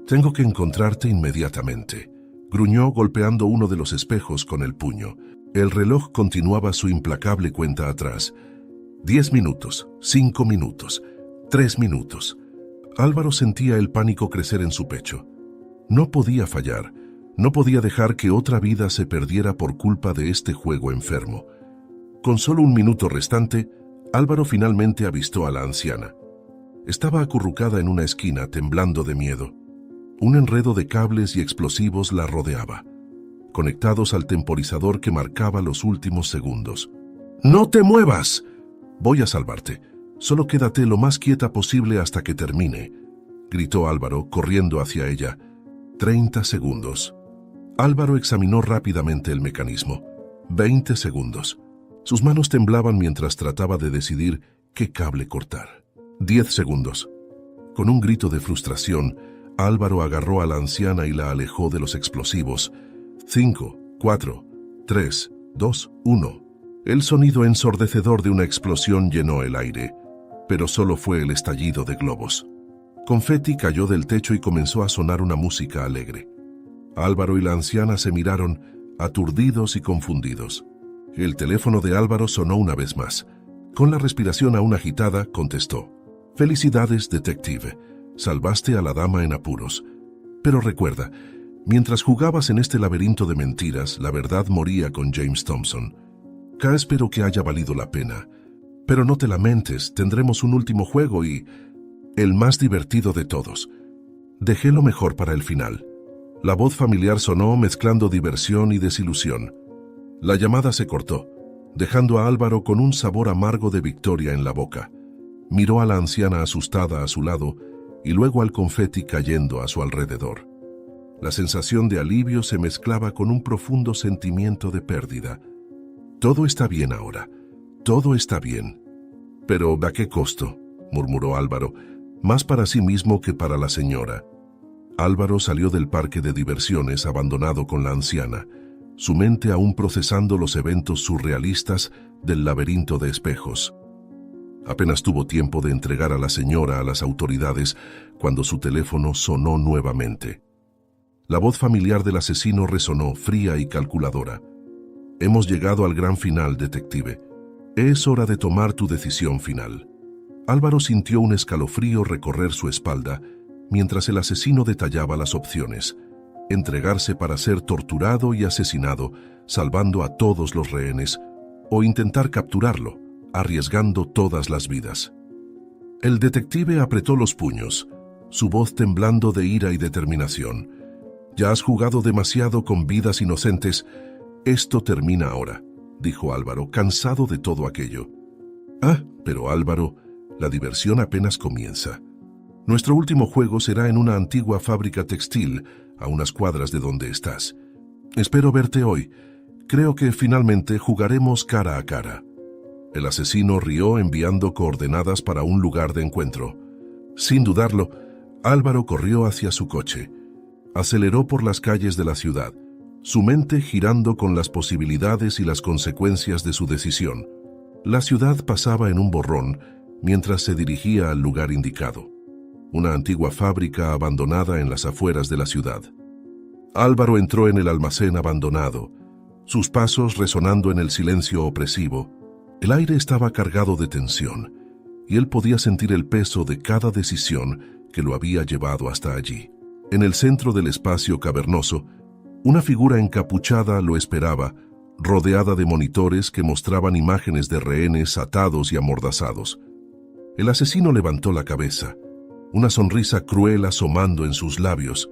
Tengo que encontrarte inmediatamente», gruñó golpeando uno de los espejos con el puño. El reloj continuaba su implacable cuenta atrás. 10 minutos, 5 minutos, 3 minutos. Álvaro sentía el pánico crecer en su pecho. No podía fallar, no podía dejar que otra vida se perdiera por culpa de este juego enfermo. Con solo un minuto restante, Álvaro finalmente avistó a la anciana. Estaba acurrucada en una esquina, temblando de miedo. Un enredo de cables y explosivos la rodeaba, conectados al temporizador que marcaba los últimos segundos. «¡No te muevas! Voy a salvarte. Solo quédate lo más quieta posible hasta que termine», gritó Álvaro, corriendo hacia ella. 30 segundos. Álvaro examinó rápidamente el mecanismo. 20 segundos. Sus manos temblaban mientras trataba de decidir qué cable cortar. 10 segundos. Con un grito de frustración, Álvaro agarró a la anciana y la alejó de los explosivos. 5, 4, 3, 2, 1. El sonido ensordecedor de una explosión llenó el aire, pero solo fue el estallido de globos. Confeti cayó del techo y comenzó a sonar una música alegre. Álvaro y la anciana se miraron, aturdidos y confundidos. El teléfono de Álvaro sonó una vez más. Con la respiración aún agitada, contestó. «Felicidades, detective. Salvaste a la dama en apuros. Pero recuerda, mientras jugabas en este laberinto de mentiras, la verdad moría con James Thompson. Espero que haya valido la pena. Pero no te lamentes, tendremos un último juego y... el más divertido de todos. Dejé lo mejor para el final». La voz familiar sonó mezclando diversión y desilusión. La llamada se cortó, dejando a Álvaro con un sabor amargo de victoria en la boca. Miró a la anciana asustada a su lado y luego al confeti cayendo a su alrededor. La sensación de alivio se mezclaba con un profundo sentimiento de pérdida. «Todo está bien ahora. Todo está bien». «¿Pero a qué costo?», murmuró Álvaro, más para sí mismo que para la señora. Álvaro salió del parque de diversiones abandonado con la anciana, su mente aún procesando los eventos surrealistas del laberinto de espejos. Apenas tuvo tiempo de entregar a la señora a las autoridades cuando su teléfono sonó nuevamente. La voz familiar del asesino resonó fría y calculadora. «Hemos llegado al gran final, detective. Es hora de tomar tu decisión final». Álvaro sintió un escalofrío recorrer su espalda mientras el asesino detallaba las opciones: entregarse para ser torturado y asesinado, salvando a todos los rehenes, o intentar capturarlo, arriesgando todas las vidas. El detective apretó los puños, su voz temblando de ira y determinación. «Ya has jugado demasiado con vidas inocentes. Esto termina ahora», dijo Álvaro, cansado de todo aquello. «Ah, pero Álvaro, la diversión apenas comienza. Nuestro último juego será en una antigua fábrica textil, a unas cuadras de donde estás. Espero verte hoy. Creo que finalmente jugaremos cara a cara». El asesino rió enviando coordenadas para un lugar de encuentro. Sin dudarlo, Álvaro corrió hacia su coche. Aceleró por las calles de la ciudad, su mente girando con las posibilidades y las consecuencias de su decisión. La ciudad pasaba en un borrón mientras se dirigía al lugar indicado. Una antigua fábrica abandonada en las afueras de la ciudad. Álvaro entró en el almacén abandonado, sus pasos resonando en el silencio opresivo. El aire estaba cargado de tensión, y él podía sentir el peso de cada decisión que lo había llevado hasta allí. En el centro del espacio cavernoso, una figura encapuchada lo esperaba, rodeada de monitores que mostraban imágenes de rehenes atados y amordazados. El asesino levantó la cabeza. una sonrisa cruel asomando en sus labios.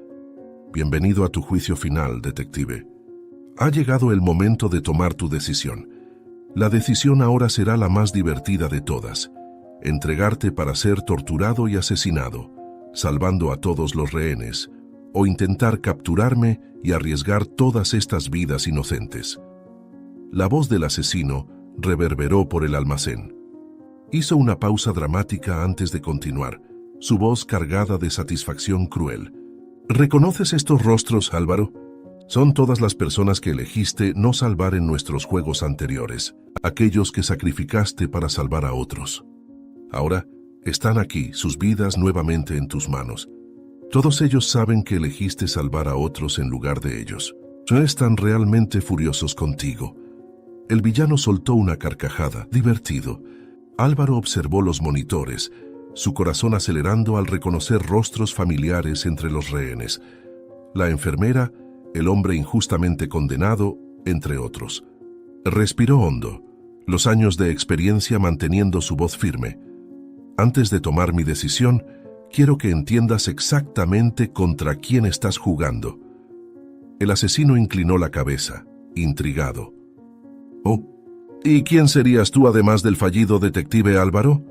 Bienvenido a tu juicio final, detective. Ha llegado el momento de tomar tu decisión. La decisión ahora será la más divertida de todas. Entregarte para ser torturado y asesinado, salvando a todos los rehenes, o intentar capturarme y arriesgar todas estas vidas inocentes. La voz del asesino reverberó por el almacén. Hizo una pausa dramática antes de continuar, su voz cargada de satisfacción cruel. ¿Reconoces estos rostros, Álvaro? Son todas las personas que elegiste no salvar en nuestros juegos anteriores, aquellos que sacrificaste para salvar a otros. Ahora están aquí, sus vidas nuevamente en tus manos. Todos ellos saben que elegiste salvar a otros en lugar de ellos. No están realmente furiosos contigo. El villano soltó una carcajada, divertido. Álvaro observó los monitores, su corazón acelerando al reconocer rostros familiares entre los rehenes. La enfermera, el hombre injustamente condenado, entre otros. Respiró hondo, los años de experiencia manteniendo su voz firme. Antes de tomar mi decisión, quiero que entiendas exactamente contra quién estás jugando. El asesino inclinó la cabeza, intrigado. Oh, ¿y quién serías tú además del fallido detective Álvaro?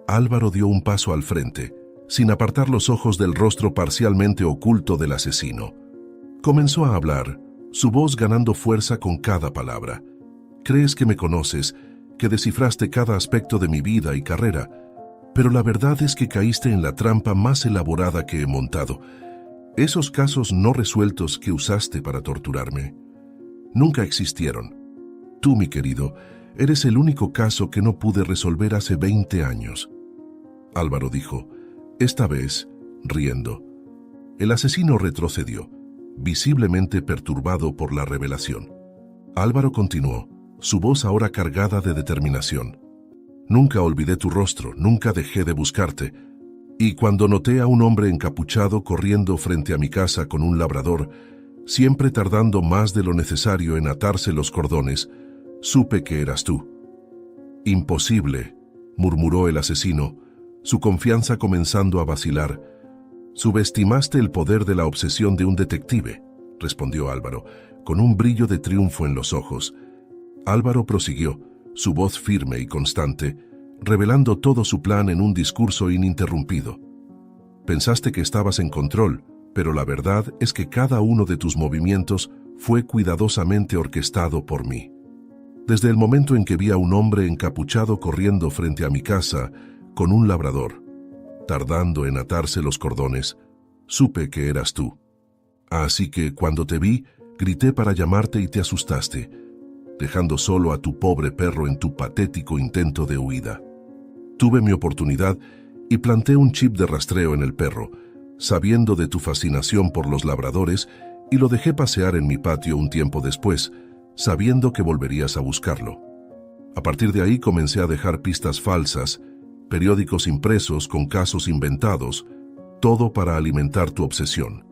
Álvaro dio un paso al frente, sin apartar los ojos del rostro parcialmente oculto del asesino. Comenzó a hablar, su voz ganando fuerza con cada palabra. Crees que me conoces, que descifraste cada aspecto de mi vida y carrera, pero la verdad es que caíste en la trampa más elaborada que he montado. Esos casos no resueltos que usaste para torturarme nunca existieron. Tú, mi querido, eres el único caso que no pude resolver hace 20 años. Álvaro dijo, esta vez, riendo. El asesino retrocedió, visiblemente perturbado por la revelación. Álvaro continuó, su voz ahora cargada de determinación. Nunca olvidé tu rostro, nunca dejé de buscarte. Y cuando noté a un hombre encapuchado corriendo frente a mi casa con un labrador, siempre tardando más de lo necesario en atarse los cordones, supe que eras tú. Imposible, murmuró el asesino, su confianza comenzando a vacilar. Subestimaste el poder de la obsesión de un detective, respondió Álvaro, con un brillo de triunfo en los ojos. Álvaro prosiguió, su voz firme y constante, revelando todo su plan en un discurso ininterrumpido. Pensaste que estabas en control, pero la verdad es que cada uno de tus movimientos fue cuidadosamente orquestado por mí. Desde el momento en que vi a un hombre encapuchado corriendo frente a mi casa con un labrador, tardando en atarse los cordones, supe que eras tú. Así que cuando te vi, grité para llamarte y te asustaste, dejando solo a tu pobre perro en tu patético intento de huida. Tuve mi oportunidad y planté un chip de rastreo en el perro, sabiendo de tu fascinación por los labradores, y lo dejé pasear en mi patio un tiempo después, sabiendo que volverías a buscarlo. A partir de ahí comencé a dejar pistas falsas, periódicos impresos con casos inventados, todo para alimentar tu obsesión.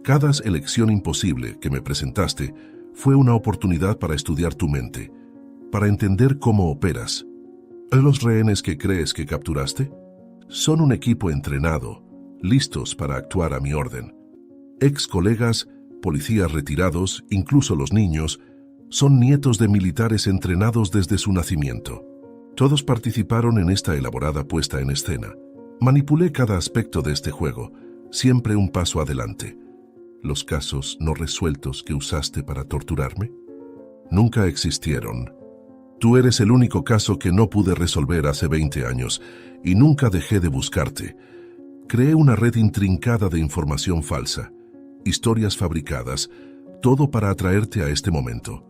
Cada elección imposible que me presentaste fue una oportunidad para estudiar tu mente, para entender cómo operas. ¿Los rehenes que crees que capturaste? Son un equipo entrenado, listos para actuar a mi orden. Ex colegas, policías retirados, incluso los niños, son nietos de militares entrenados desde su nacimiento. Todos participaron en esta elaborada puesta en escena. Manipulé cada aspecto de este juego, siempre un paso adelante. ¿Los casos no resueltos que usaste para torturarme? Nunca existieron. Tú eres el único caso que no pude resolver hace 20 años y nunca dejé de buscarte. Creé una red intrincada de información falsa, historias fabricadas, todo para atraerte a este momento.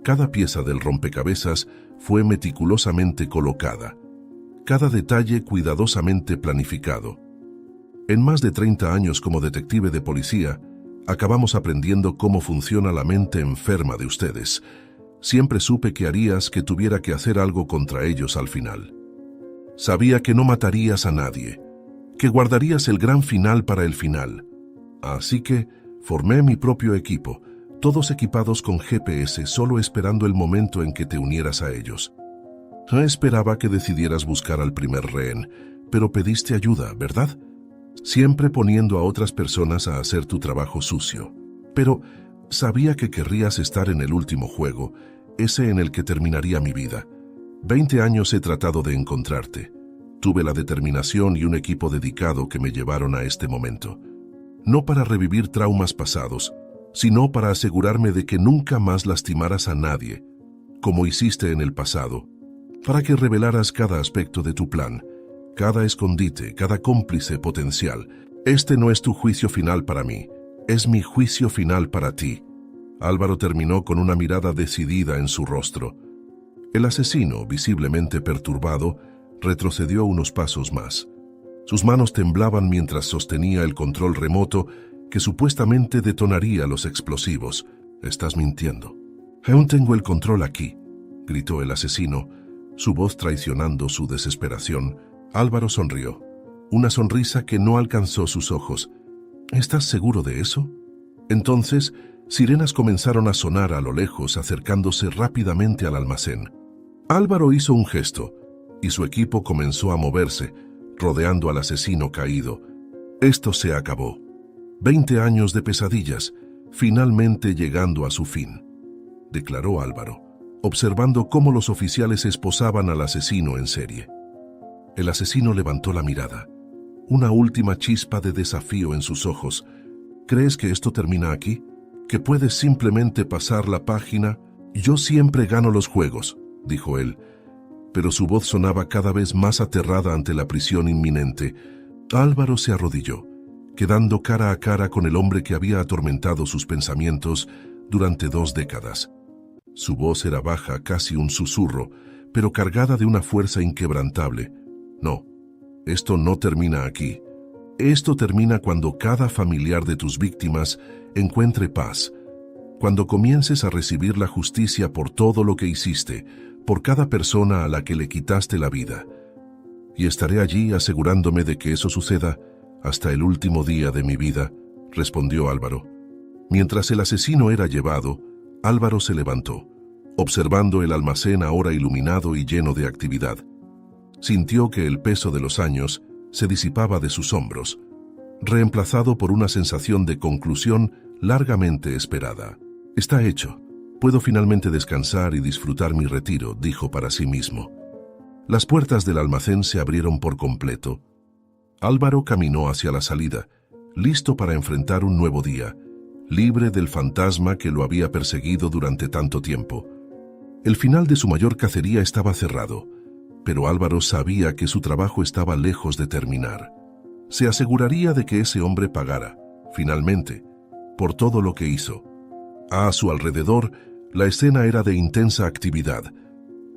Cada pieza del rompecabezas fue meticulosamente colocada, cada detalle cuidadosamente planificado. En más de 30 años como detective de policía, acabamos aprendiendo cómo funciona la mente enferma de ustedes. Siempre supe que harías que tuviera que hacer algo contra ellos al final. Sabía que no matarías a nadie, que guardarías el gran final para el final. Así que formé mi propio equipo, todos equipados con GPS, solo esperando el momento en que te unieras a ellos. No esperaba que decidieras buscar al primer rehén, pero pediste ayuda, ¿verdad? siempre poniendo a otras personas a hacer tu trabajo sucio. Pero sabía que querrías estar en el último juego, ese en el que terminaría mi vida. 20 años he tratado de encontrarte. Tuve la determinación y un equipo dedicado que me llevaron a este momento. No para revivir traumas pasados, sino para asegurarme de que nunca más lastimaras a nadie, como hiciste en el pasado, para que revelaras cada aspecto de tu plan, cada escondite, cada cómplice potencial. Este no es tu juicio final para mí, es mi juicio final para ti. Álvaro terminó con una mirada decidida en su rostro. El asesino, visiblemente perturbado, retrocedió unos pasos más. Sus manos temblaban mientras sostenía el control remoto que supuestamente detonaría los explosivos. «Estás mintiendo». «Aún tengo el control aquí», gritó el asesino, su voz traicionando su desesperación. Álvaro sonrió, una sonrisa que no alcanzó sus ojos. «¿Estás seguro de eso?» Entonces, sirenas comenzaron a sonar a lo lejos, acercándose rápidamente al almacén. Álvaro hizo un gesto, y su equipo comenzó a moverse, rodeando al asesino caído. Esto se acabó. 20 años de pesadillas, finalmente llegando a su fin, declaró Álvaro, observando cómo los oficiales esposaban al asesino en serie. El asesino levantó la mirada, una última chispa de desafío en sus ojos. «¿Crees que esto termina aquí? ¿Que puedes simplemente pasar la página?» «Yo siempre gano los juegos», dijo él, pero su voz sonaba cada vez más aterrada ante la prisión inminente. Álvaro se arrodilló, quedando cara a cara con el hombre que había atormentado sus pensamientos durante 2 décadas. Su voz era baja, casi un susurro, pero cargada de una fuerza inquebrantable. «No, esto no termina aquí. Esto termina cuando cada familiar de tus víctimas encuentre paz, cuando comiences a recibir la justicia por todo lo que hiciste, por cada persona a la que le quitaste la vida. Y estaré allí asegurándome de que eso suceda hasta el último día de mi vida», respondió Álvaro. Mientras el asesino era llevado, Álvaro se levantó, observando el almacén ahora iluminado y lleno de actividad. Sintió que el peso de los años se disipaba de sus hombros, reemplazado por una sensación de conclusión largamente esperada. «Está hecho. Puedo finalmente descansar y disfrutar mi retiro», dijo para sí mismo. Las puertas del almacén se abrieron por completo. Álvaro caminó hacia la salida, listo para enfrentar un nuevo día, libre del fantasma que lo había perseguido durante tanto tiempo. El final de su mayor cacería estaba cerrado, pero Álvaro sabía que su trabajo estaba lejos de terminar. Se aseguraría de que ese hombre pagara, finalmente, por todo lo que hizo. A su alrededor, la escena era de intensa actividad.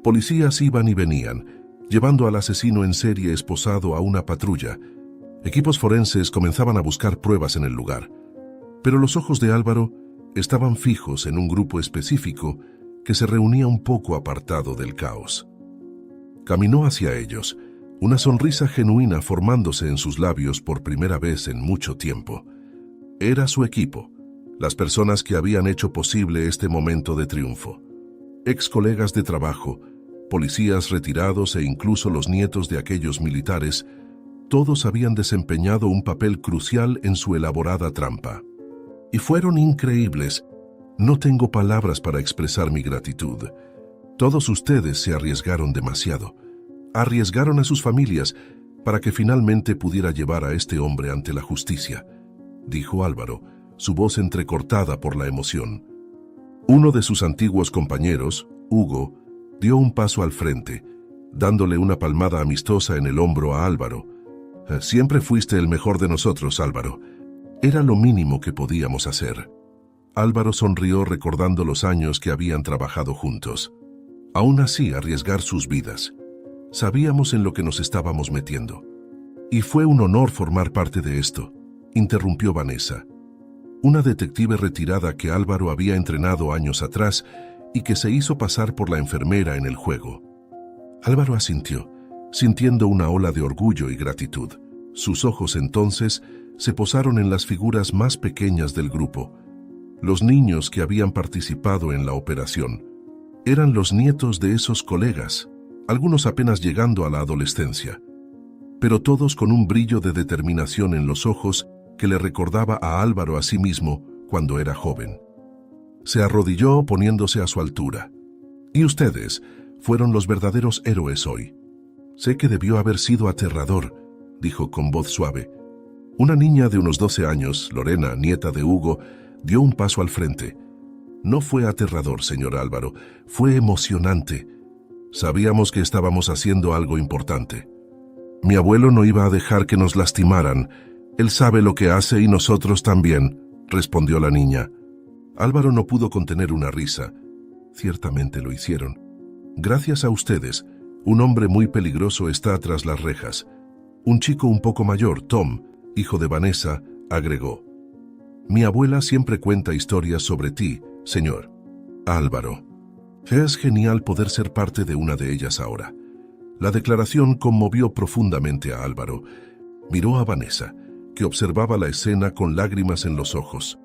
Policías iban y venían, llevando al asesino en serie esposado a una patrulla. Equipos forenses comenzaban a buscar pruebas en el lugar. Pero los ojos de Álvaro estaban fijos en un grupo específico que se reunía un poco apartado del caos. Caminó hacia ellos, una sonrisa genuina formándose en sus labios por primera vez en mucho tiempo. Era su equipo, las personas que habían hecho posible este momento de triunfo. Ex colegas de trabajo, policías retirados e incluso los nietos de aquellos militares, todos habían desempeñado un papel crucial en su elaborada trampa. Y fueron increíbles. No tengo palabras para expresar mi gratitud. Todos ustedes se arriesgaron demasiado. Arriesgaron a sus familias para que finalmente pudiera llevar a este hombre ante la justicia, dijo Álvaro, su voz entrecortada por la emoción. Uno de sus antiguos compañeros, Hugo, dio un paso al frente, dándole una palmada amistosa en el hombro a Álvaro. «Siempre fuiste el mejor de nosotros, Álvaro. Era lo mínimo que podíamos hacer». Álvaro sonrió recordando los años que habían trabajado juntos. Aún así, arriesgar sus vidas. Sabíamos en lo que nos estábamos metiendo. «Y fue un honor formar parte de esto», interrumpió Vanessa, una detective retirada que Álvaro había entrenado años atrás y que se hizo pasar por la enfermera en el juego. Álvaro asintió, sintiendo una ola de orgullo y gratitud. Sus ojos entonces se posaron en las figuras más pequeñas del grupo, los niños que habían participado en la operación. Eran los nietos de esos colegas, algunos apenas llegando a la adolescencia. pero todos con un brillo de determinación en los ojos que le recordaba a Álvaro a sí mismo cuando era joven. Se arrodilló poniéndose a su altura. Y ustedes fueron los verdaderos héroes hoy. Sé que debió haber sido aterrador, dijo con voz suave. Una niña de unos 12 años, Lorena, nieta de Hugo, dio un paso al frente. No fue aterrador, señor Álvaro, fue emocionante. Sabíamos que estábamos haciendo algo importante. Mi abuelo no iba a dejar que nos lastimaran. Él sabe lo que hace y nosotros también, respondió la niña. Álvaro no pudo contener una risa. Ciertamente lo hicieron. Gracias a ustedes, un hombre muy peligroso está tras las rejas. Un chico un poco mayor, Tom, hijo de Vanessa, agregó. Mi abuela siempre cuenta historias sobre ti, señor Álvaro. Es genial poder ser parte de una de ellas ahora. La declaración conmovió profundamente a Álvaro. Miró a Vanessa, que observaba la escena con lágrimas en los ojos.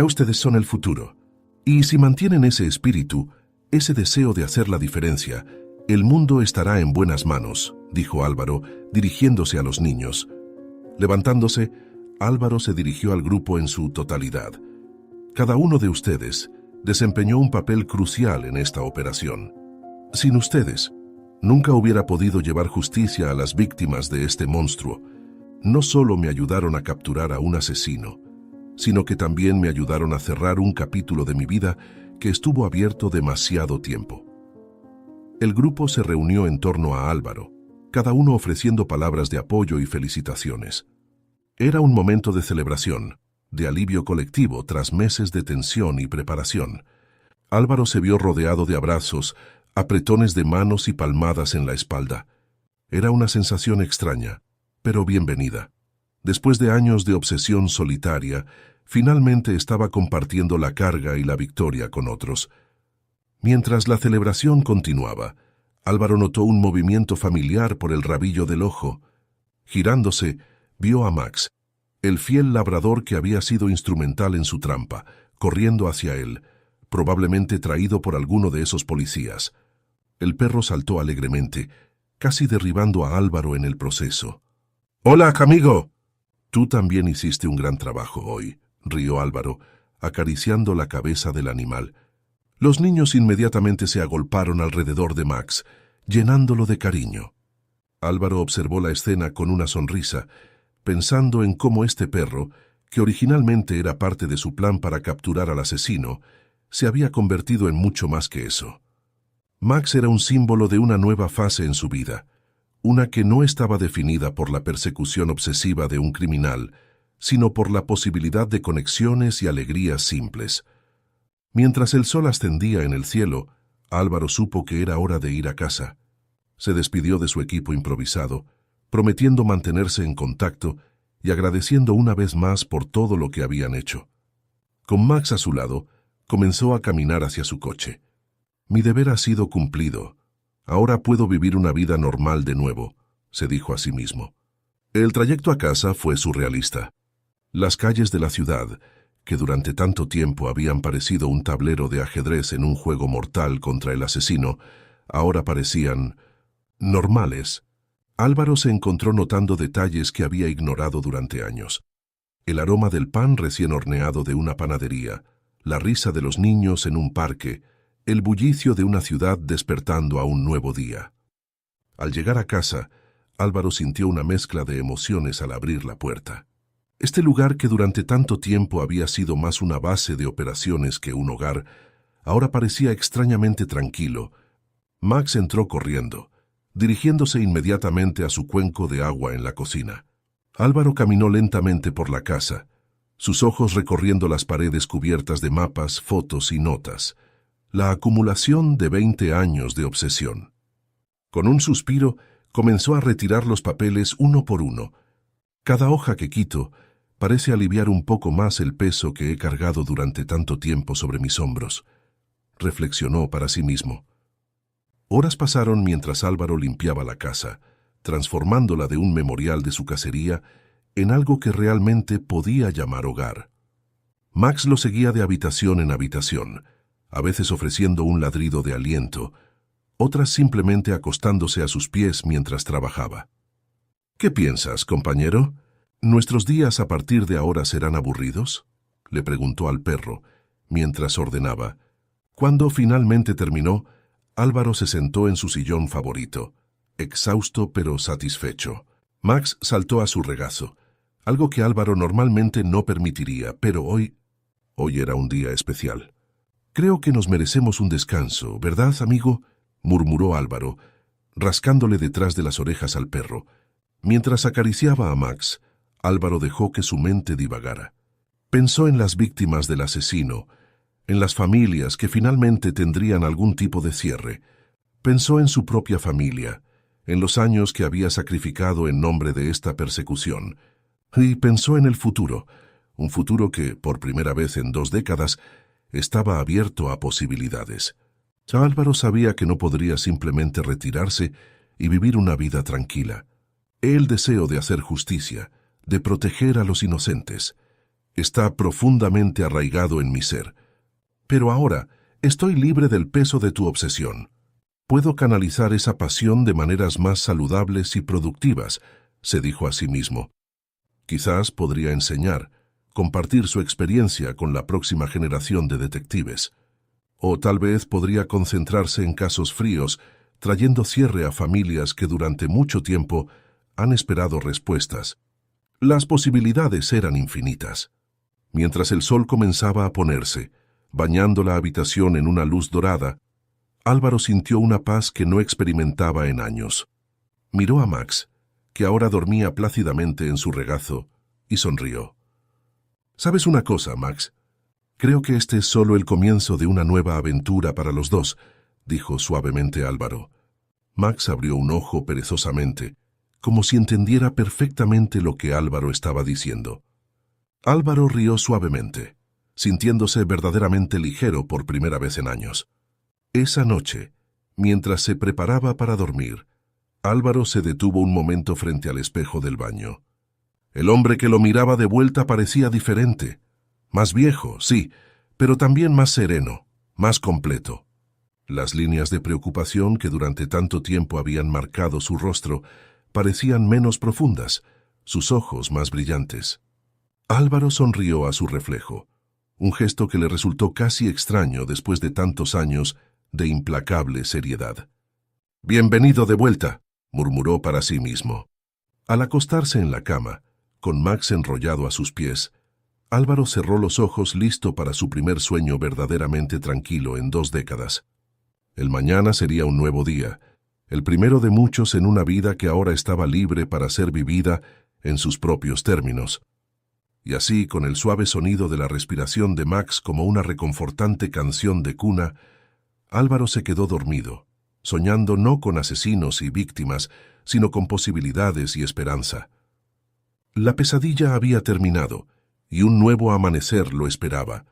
Ustedes son el futuro. Y si mantienen ese espíritu, ese deseo de hacer la diferencia, el mundo estará en buenas manos, dijo Álvaro, dirigiéndose a los niños. Levantándose, Álvaro se dirigió al grupo en su totalidad. Cada uno de ustedes desempeñó un papel crucial en esta operación. Sin ustedes, nunca hubiera podido llevar justicia a las víctimas de este monstruo. No solo me ayudaron a capturar a un asesino, sino que también me ayudaron a cerrar un capítulo de mi vida que estuvo abierto demasiado tiempo. El grupo se reunió en torno a Álvaro, cada uno ofreciendo palabras de apoyo y felicitaciones. Era un momento de celebración, de alivio colectivo tras meses de tensión y preparación. Álvaro se vio rodeado de abrazos, apretones de manos y palmadas en la espalda. Era una sensación extraña, pero bienvenida. Después de años de obsesión solitaria, finalmente estaba compartiendo la carga y la victoria con otros. Mientras la celebración continuaba, Álvaro notó un movimiento familiar por el rabillo del ojo. Girándose, vio a Max, el fiel labrador que había sido instrumental en su trampa, corriendo hacia él, probablemente traído por alguno de esos policías. El perro saltó alegremente, casi derribando a Álvaro en el proceso. «¡Hola, amigo!» «Tú también hiciste un gran trabajo hoy», rió Álvaro, acariciando la cabeza del animal. Los niños inmediatamente se agolparon alrededor de Max, llenándolo de cariño. Álvaro observó la escena con una sonrisa, pensando en cómo este perro, que originalmente era parte de su plan para capturar al asesino, se había convertido en mucho más que eso. Max era un símbolo de una nueva fase en su vida, una que no estaba definida por la persecución obsesiva de un criminal, sino por la posibilidad de conexiones y alegrías simples. Mientras el sol ascendía en el cielo, Álvaro supo que era hora de ir a casa. Se despidió de su equipo improvisado, prometiendo mantenerse en contacto y agradeciendo una vez más por todo lo que habían hecho. Con Max a su lado, comenzó a caminar hacia su coche. «Mi deber ha sido cumplido. Ahora puedo vivir una vida normal de nuevo», se dijo a sí mismo. El trayecto a casa fue surrealista. Las calles de la ciudad, que durante tanto tiempo habían parecido un tablero de ajedrez en un juego mortal contra el asesino, ahora parecían normales. Álvaro se encontró notando detalles que había ignorado durante años. El aroma del pan recién horneado de una panadería, la risa de los niños en un parque, el bullicio de una ciudad despertando a un nuevo día. Al llegar a casa, Álvaro sintió una mezcla de emociones al abrir la puerta. Este lugar que durante tanto tiempo había sido más una base de operaciones que un hogar, ahora parecía extrañamente tranquilo. Max entró corriendo, dirigiéndose inmediatamente a su cuenco de agua en la cocina. Álvaro caminó lentamente por la casa, sus ojos recorriendo las paredes cubiertas de mapas, fotos y notas, la acumulación de 20 años de obsesión. Con un suspiro, comenzó a retirar los papeles uno por uno. Cada hoja que quito parece aliviar un poco más el peso que he cargado durante tanto tiempo sobre mis hombros, reflexionó para sí mismo. Horas pasaron mientras Álvaro limpiaba la casa, transformándola de un memorial de su cacería en algo que realmente podía llamar hogar. Max lo seguía de habitación en habitación, a veces ofreciendo un ladrido de aliento, otras simplemente acostándose a sus pies mientras trabajaba. ¿Qué piensas, compañero? ¿Nuestros días a partir de ahora serán aburridos?, le preguntó al perro, mientras ordenaba. Cuando finalmente terminó, Álvaro se sentó en su sillón favorito, exhausto pero satisfecho. Max saltó a su regazo, algo que Álvaro normalmente no permitiría, pero hoy era un día especial. Creo que nos merecemos un descanso, ¿verdad, amigo?, murmuró Álvaro, rascándole detrás de las orejas al perro. Mientras acariciaba a Max, Álvaro dejó que su mente divagara. Pensó en las víctimas del asesino, en las familias que finalmente tendrían algún tipo de cierre. Pensó en su propia familia, en los años que había sacrificado en nombre de esta persecución. Y pensó en el futuro, un futuro que, por primera vez en 2 décadas, estaba abierto a posibilidades. Álvaro sabía que no podría simplemente retirarse y vivir una vida tranquila. El deseo de hacer justicia, de proteger a los inocentes, está profundamente arraigado en mi ser. Pero ahora estoy libre del peso de tu obsesión. Puedo canalizar esa pasión de maneras más saludables y productivas, se dijo a sí mismo. Quizás podría enseñar, compartir su experiencia con la próxima generación de detectives. O tal vez podría concentrarse en casos fríos, trayendo cierre a familias que durante mucho tiempo han esperado respuestas. Las posibilidades eran infinitas. Mientras el sol comenzaba a ponerse, bañando la habitación en una luz dorada, Álvaro sintió una paz que no experimentaba en años. Miró a Max, que ahora dormía plácidamente en su regazo, y sonrió. ¿Sabes una cosa, Max? Creo que este es solo el comienzo de una nueva aventura para los dos, dijo suavemente Álvaro. Max abrió un ojo perezosamente, como si entendiera perfectamente lo que Álvaro estaba diciendo. Álvaro rió suavemente, sintiéndose verdaderamente ligero por primera vez en años. Esa noche, mientras se preparaba para dormir, Álvaro se detuvo un momento frente al espejo del baño. El hombre que lo miraba de vuelta parecía diferente. Más viejo, sí, pero también más sereno, más completo. Las líneas de preocupación que durante tanto tiempo habían marcado su rostro parecían menos profundas, sus ojos más brillantes. Álvaro sonrió a su reflejo, un gesto que le resultó casi extraño después de tantos años de implacable seriedad. «Bienvenido de vuelta», murmuró para sí mismo. Al acostarse en la cama, con Max enrollado a sus pies, Álvaro cerró los ojos listo para su primer sueño verdaderamente tranquilo en 2 décadas. El mañana sería un nuevo día, el primero de muchos en una vida que ahora estaba libre para ser vivida en sus propios términos. Y así, con el suave sonido de la respiración de Max como una reconfortante canción de cuna, Álvaro se quedó dormido, soñando no con asesinos y víctimas, sino con posibilidades y esperanza. La pesadilla había terminado, y un nuevo amanecer lo esperaba.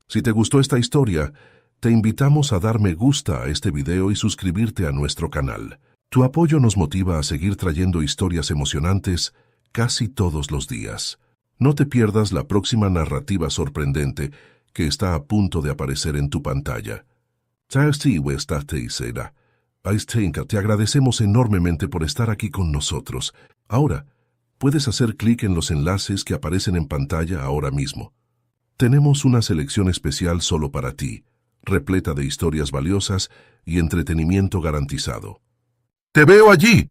Si te gustó esta historia, te invitamos a dar me gusta a este video y suscribirte a nuestro canal. Tu apoyo nos motiva a seguir trayendo historias emocionantes casi todos los días. No te pierdas la próxima narrativa sorprendente que está a punto de aparecer en tu pantalla. Te agradecemos enormemente por estar aquí con nosotros. Ahora, puedes hacer clic en los enlaces que aparecen en pantalla ahora mismo. Tenemos una selección especial solo para ti, repleta de historias valiosas y entretenimiento garantizado. ¡Te veo allí!